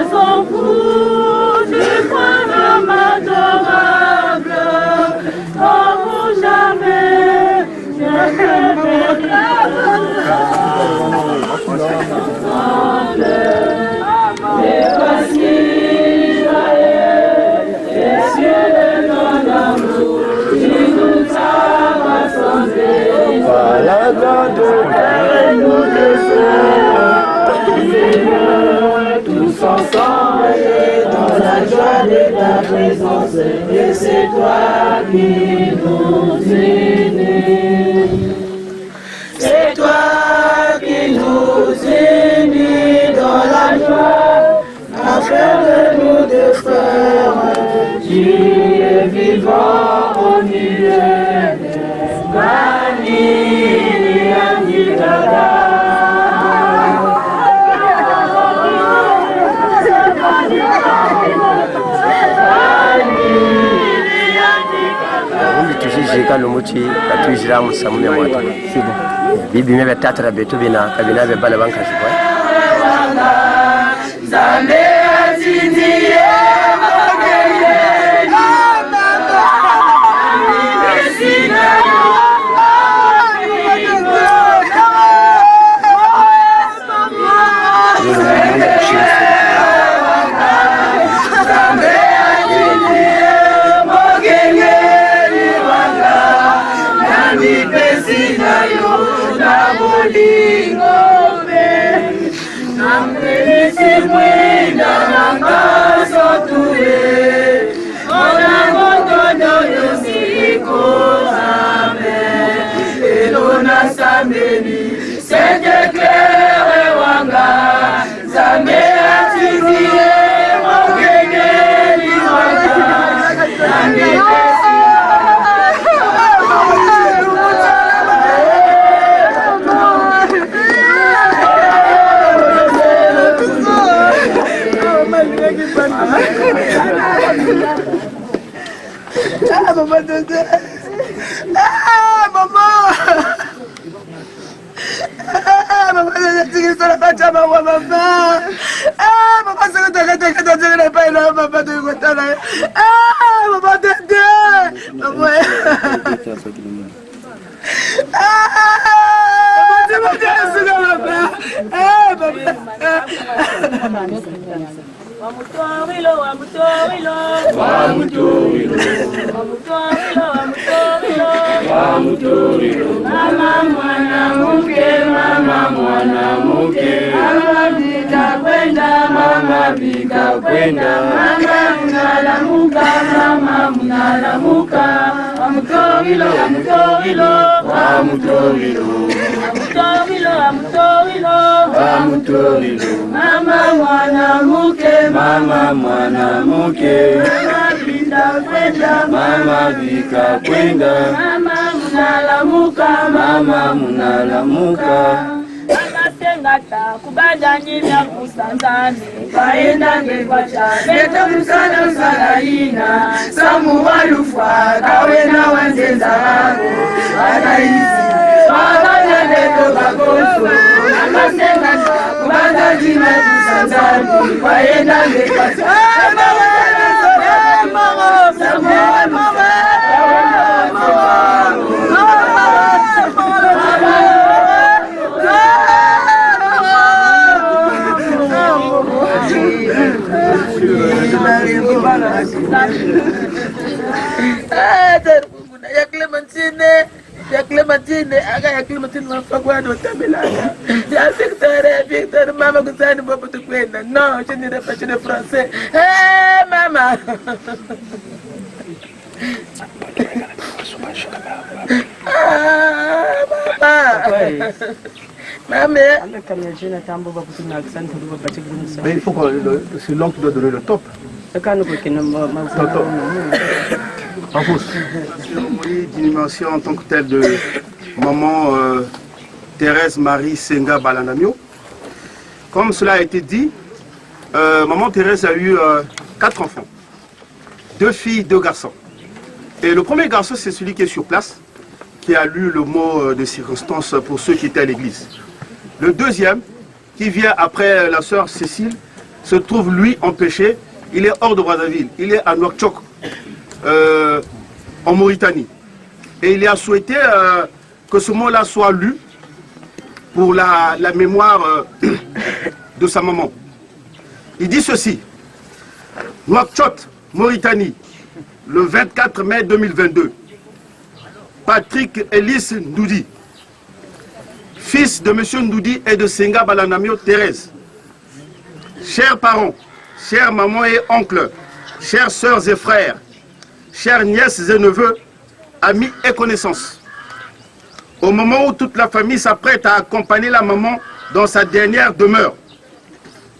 s'en fout du point de adorable. Comme jamais, je ne mais voici, les cieux de ton amour, qui nous a rassemblés. Par la grande terre, nous descendons, tous ensemble, dans la joie de ta présence. Et c'est toi qui nous unis. C'est toi qui nous unis dans la joie, afin de nous deux frères, qui est vivant au milieu des Vanille et tujijika lumuchi atujira musamume mwatu bibi mebe tatara betu bina kabina be bala banka shiko Zambe atindie c'est clair wanga zambe atindie mogengeli wanga zambe Mama mwanamke, mama mwanamke, mama bika kwenda, mama bika kwenda, mama mnalamuka, mama mnalamuka, wamutorilo, wamutorilo, wamutorilo, wamutorilo, wamutorilo, wamutorilo, mama mwanamke, mama mwanamke, mama bika kwenda, mama bika kwenda, mama mnalamuka, mama mnalamuka. Ngata kubadani vya kusanzani kaenda ngekwacha beta musana usana ina samu walufa kawena wanzenza wako wanaizi wakanya leto kakoso ngata kubadani vya kusanzani kaenda ngekwacha ya Clementine, aga ya Clementine mafagwa no tamilaka. Ya Victor, mama kusani baba tukwenda. No, je ne pas de français. Eh mama. Mais il faut que c'est l'homme qui doit donner le top. En fausse. Cérémonie d'inhumation en tant que telle de maman Thérèse Marie Senga Balandamio. Comme cela a été dit, maman Thérèse a eu 4 enfants. 2 filles, 2 garçons. Et le premier garçon, c'est celui qui est sur place, qui a lu le mot de circonstance pour ceux qui étaient à l'église. Le deuxième, qui vient après la sœur Cécile, se trouve lui empêché. Il est hors de Brazzaville, il est à Nouakchott, en Mauritanie. Et il a souhaité que ce mot-là soit lu pour la mémoire de sa maman. Il dit ceci: Nouakchott, Mauritanie, le 24 mai 2022. Patrick Ellis Ndoudi, fils de M. Ndoudi et de Senga Balanamio Thérèse. Chers parents, chers mamans et oncles, chères sœurs et frères, chères nièces et neveux, amis et connaissances. Au moment où toute la famille s'apprête à accompagner la maman dans sa dernière demeure,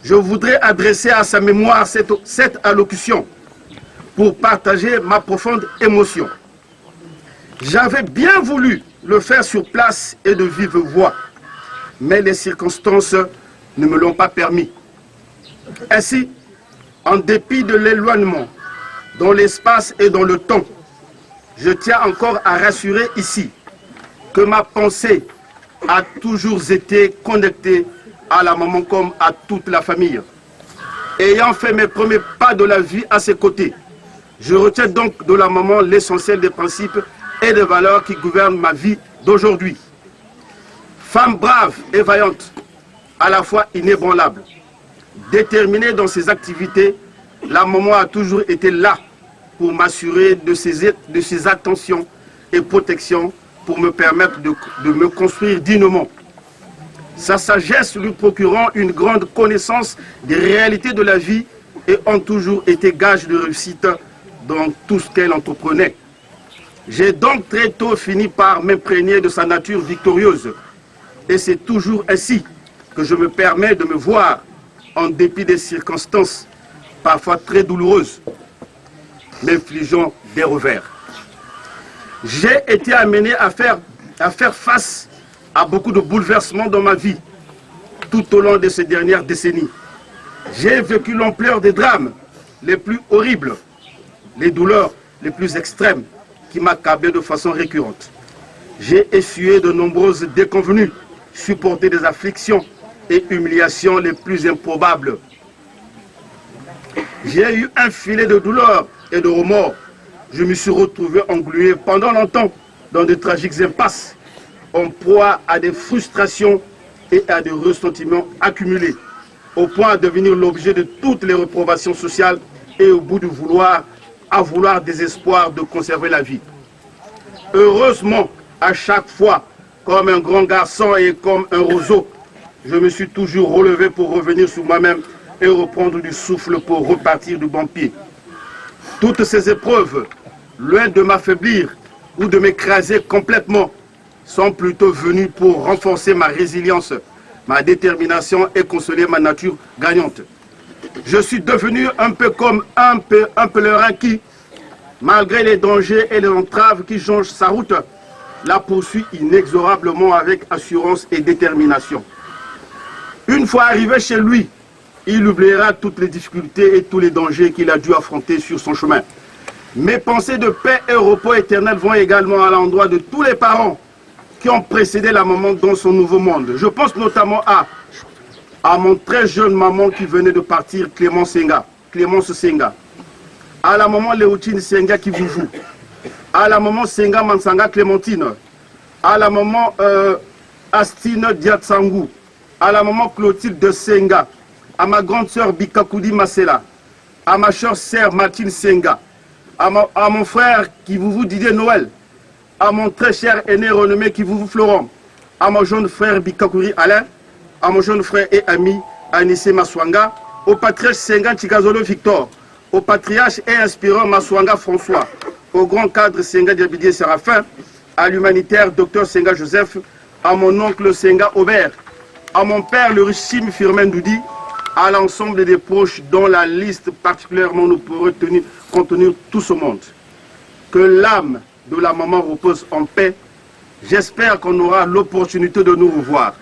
je voudrais adresser à sa mémoire cette allocution pour partager ma profonde émotion. J'avais bien voulu le faire sur place et de vive voix, mais les circonstances ne me l'ont pas permis. Ainsi, en dépit de l'éloignement dans l'espace et dans le temps, je tiens encore à rassurer ici que ma pensée a toujours été connectée à la maman comme à toute la famille. Ayant fait mes premiers pas de la vie à ses côtés, je retiens donc de la maman l'essentiel des principes et des valeurs qui gouvernent ma vie d'aujourd'hui. Femme brave et vaillante, à la fois inébranlable, déterminée dans ses activités, la maman a toujours été là pour m'assurer de ses attentions et protections pour me permettre de me construire dignement. Sa sagesse lui procurant une grande connaissance des réalités de la vie et ont toujours été gage de réussite dans tout ce qu'elle entreprenait. J'ai donc très tôt fini par m'imprégner de sa nature victorieuse. Et c'est toujours ainsi que je me permets de me voir, en dépit des circonstances parfois très douloureuses, m'infligeant des revers. J'ai été amené à faire face à beaucoup de bouleversements dans ma vie, tout au long de ces dernières décennies. J'ai vécu l'ampleur des drames les plus horribles, les douleurs les plus extrêmes qui m'accablaient de façon récurrente. J'ai essuyé de nombreuses déconvenues, supporté des afflictions et humiliations les plus improbables. J'ai eu un filet de douleur et de remords. Je me suis retrouvé englué pendant longtemps dans de tragiques impasses, en proie à des frustrations et à des ressentiments accumulés, au point de devenir l'objet de toutes les réprobations sociales et au bout du vouloir désespoir de conserver la vie. Heureusement, à chaque fois, comme un grand garçon et comme un roseau, je me suis toujours relevé pour revenir sur moi-même et reprendre du souffle pour repartir du bon pied. Toutes ces épreuves, loin de m'affaiblir ou de m'écraser complètement, sont plutôt venues pour renforcer ma résilience, ma détermination et consoler ma nature gagnante. Je suis devenu un peu comme un pèlerin qui, malgré les dangers et les entraves qui jonchent sa route, la poursuit inexorablement avec assurance et détermination. Une fois arrivé chez lui, il oubliera toutes les difficultés et tous les dangers qu'il a dû affronter sur son chemin. Mes pensées de paix et repos éternel vont également à l'endroit de tous les parents qui ont précédé la maman dans son nouveau monde. Je pense notamment à mon très jeune maman qui venait de partir, Clémence Senga, à la maman Léotine Senga qui vous joue, à la maman Senga Mansanga Clémentine, à la maman Astine Diatsangou, à la maman Clotilde de Senga, à ma grande sœur Bikakoudi Masela, à ma chère sœur Martine Senga, à mon frère qui vous Didier Noël, à mon très cher aîné renommé qui vous Florent, à mon jeune frère Bikakouri Alain, à mon jeune frère et ami Anissé Maswanga, au patriarche Senga Chikazolo Victor, au patriarche et inspirant Maswanga François, au grand cadre Senga Diabidier Séraphin, à l'humanitaire Dr Senga Joseph, à mon oncle Senga Aubert, à mon père le richime Firmin Doudi, à l'ensemble des proches dont la liste particulièrement nous pourrait contenir tout ce monde. Que l'âme de la maman repose en paix. J'espère qu'on aura l'opportunité de nous revoir.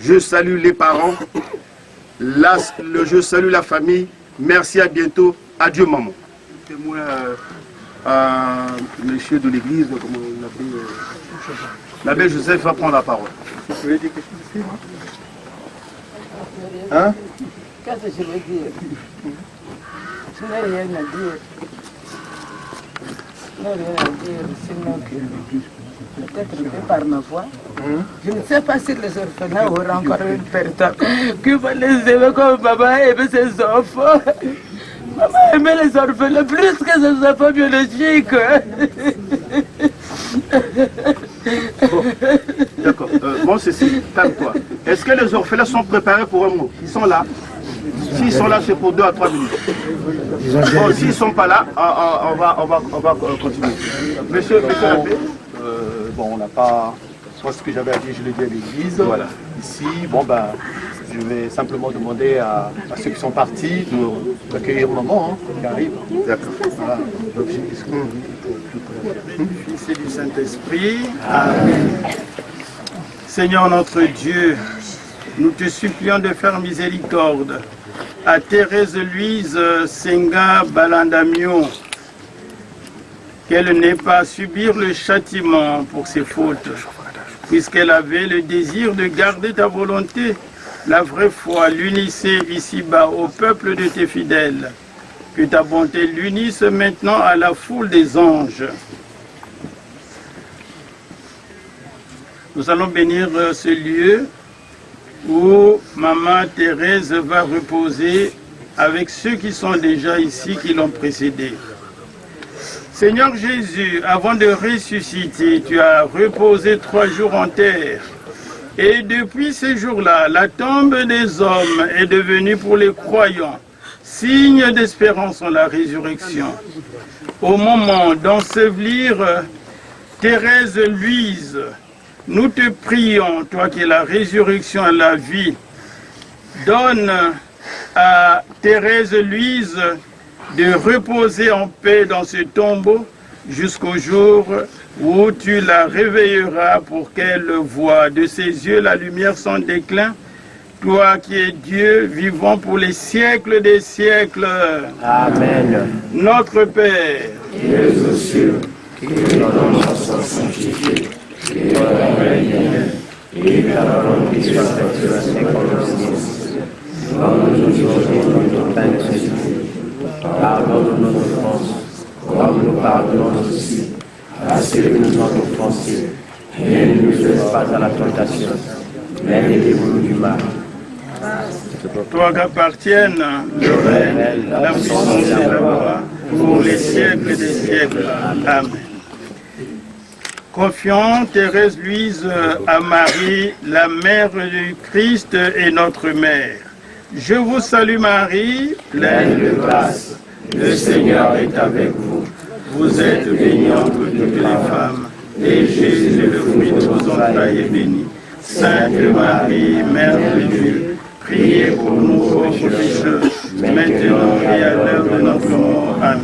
Je salue les parents, je salue la famille. Merci, à bientôt. Adieu maman. Témoin à monsieur de l'église, comment on l'appelle, l'abbé Joseph va prendre la parole. Vous voulez dire quelque chose ici, hein? Qu'est-ce que je veux dire? Je n'ai rien à dire. Je n'ai rien à dire, sinon que peut-être que par ma voix. Je ne sais pas si les orphelins auront encore une personne qui va les aimer comme maman aimait ses enfants. Maman aimait les orphelins plus que ses enfants biologiques. Bon, d'accord. Bon, Cécile, calme-toi. Est-ce que les orphelins sont préparés pour un mot? Ils sont là. S'ils sont là, c'est pour 2 à 3 minutes. Bon, s'ils ne sont pas là, on va continuer. Monsieur l'abbé. Bon, on n'a pas... Moi, ce que j'avais à dire, je l'ai dit à l'église. Voilà. Ici, bon, ben, je vais simplement demander à ceux qui sont partis d'accueillir maman, qui arrive. D'accord. Voilà. Fils et du Saint-Esprit. Amen. Seigneur notre Dieu, nous te supplions de faire miséricorde à Thérèse Louise Senga Balandamion, qu'elle n'ait pas à subir le châtiment pour ses fautes, puisqu'elle avait le désir de garder ta volonté, la vraie foi, l'unissait ici-bas au peuple de tes fidèles. Que ta bonté l'unisse maintenant à la foule des anges. Nous allons bénir ce lieu où Maman Thérèse va reposer avec ceux qui sont déjà ici, qui l'ont précédée. Seigneur Jésus, avant de ressusciter, tu as reposé 3 jours en terre. Et depuis ces jours-là, la tombe des hommes est devenue pour les croyants signe d'espérance en la résurrection. Au moment d'ensevelir Thérèse Louise, nous te prions, toi qui es la résurrection et la vie, donne à Thérèse Louise de reposer en paix dans ce tombeau jusqu'au jour où tu la réveilleras pour qu'elle voie de ses yeux la lumière sans déclin. Toi qui es Dieu, vivant pour les siècles des siècles. Amen. Notre Père, qui es aux cieux, que ton nom soit sanctifié, que ton règne vienne, et que ta volonté soit faite sur la terre comme au ciel. Donne-nous aujourd'hui notre pain quotidien. Pardonne-nous nos offenses, comme nous pardonnons aussi à ceux qui nous ont offensés. Et ne nous laisse pas à la tentation, mais délivre-nous du mal. toi qu'appartiennent le règne, la puissance et la gloire, pour les siècles des siècles. Amen. Confions Thérèse Louise à Marie, la mère du Christ et notre mère. Je vous salue Marie, pleine de grâce. Le Seigneur est avec vous. Vous êtes bénie entre toutes les femmes, et Jésus, le fruit de vos entrailles, est béni. Sainte Marie, Mère de Dieu, priez pour nous pauvres pécheurs, maintenant et à l'heure de notre mort. Amen.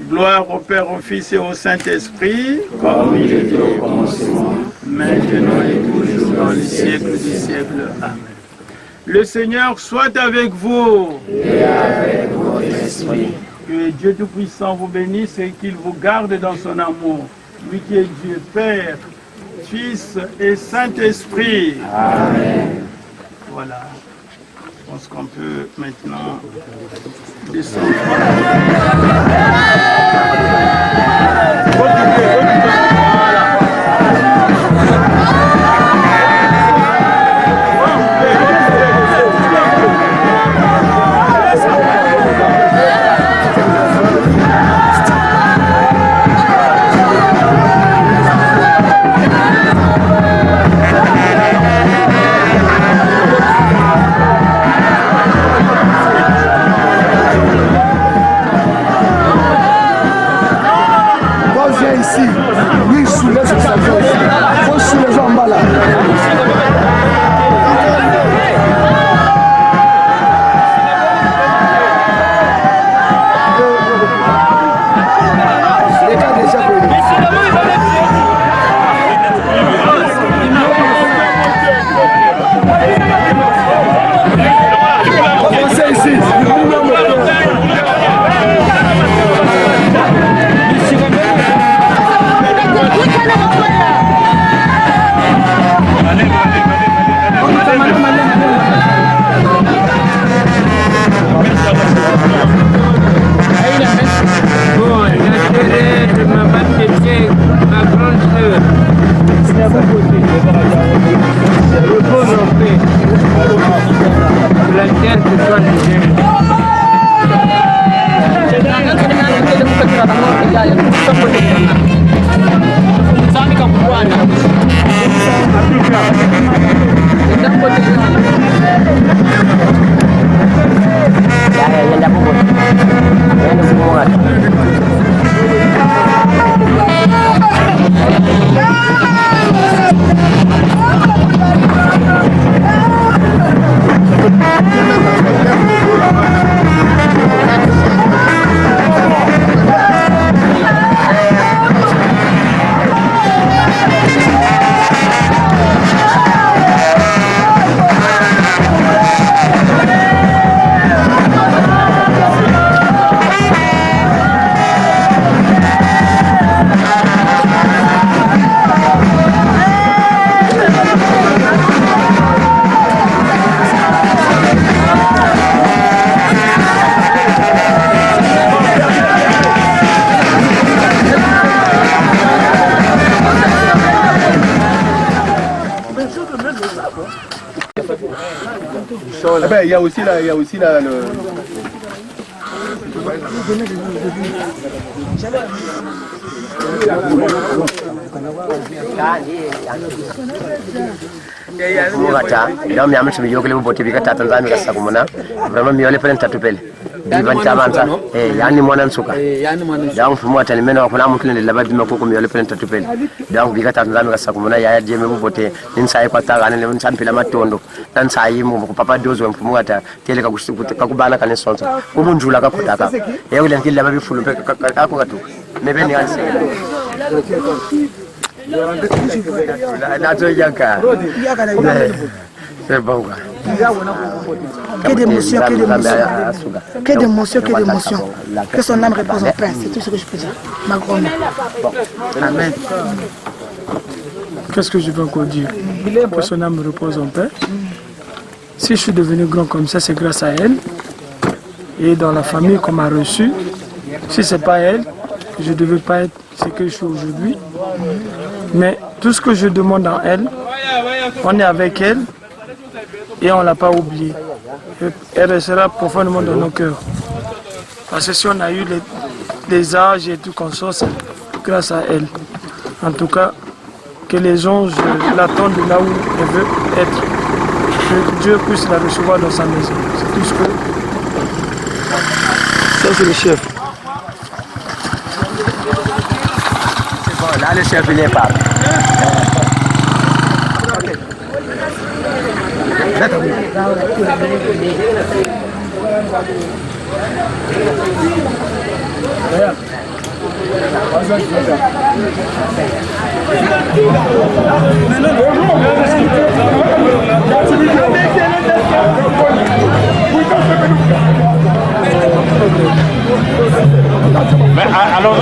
Gloire au Père, au Fils et au Saint-Esprit, comme il était au commencement, maintenant et toujours dans les siècles des siècles. Amen. Le Seigneur soit avec vous. Et avec votre esprit. Que Dieu Tout-Puissant vous bénisse et qu'il vous garde dans son amour. Lui qui est Dieu, Père, Fils et Saint-Esprit. Amen. Voilà. Je pense qu'on peut maintenant descendre. Eh ben, il y a aussi là, le... Mugata, donc mi amatu miyo kule bote bika tatanza mi kasa kumuna, vraiment mi ole pelen tatupele. Divan tamanza, yani mwana nsuka. Donc fumu atani mena kuna mtu nile lababi makoko mi ole pelen tatupele. Donc bika tatanza mi kasa kumuna ya jeme bote ninsaye kwa taga nile nsampila matondo. Nansaye mu papa dozo mfumu ata tele kakubana kane sonsa. Kumunjula kakutaka. Yule nkile lababi fulu pe kakatu. Mebe ni anse. C'est bon. Que d'émotion, que d'émotion. Que d'émotion, que d'émotion. Que son âme repose en paix, c'est tout ce que je peux dire. Ma grand-mère. Amen. Qu'est-ce que je veux encore dire? Que son âme repose en paix. Si je suis devenu grand comme ça, c'est grâce à elle. Et dans la famille qu'on m'a reçu, si ce n'est pas elle, je ne devais pas être ce que je suis aujourd'hui. Mais tout ce que je demande en elle, on est avec elle et on ne l'a pas oublié. Elle restera profondément dans nos cœurs. Parce que si on a eu les âges et tout comme ça, c'est grâce à elle. En tout cas, que les anges l'attendent là où elle veut être. Que Dieu puisse la recevoir dans sa maison. C'est tout ce que... Ça, c'est le chef. Là, le chef, il est pas. Mais alors...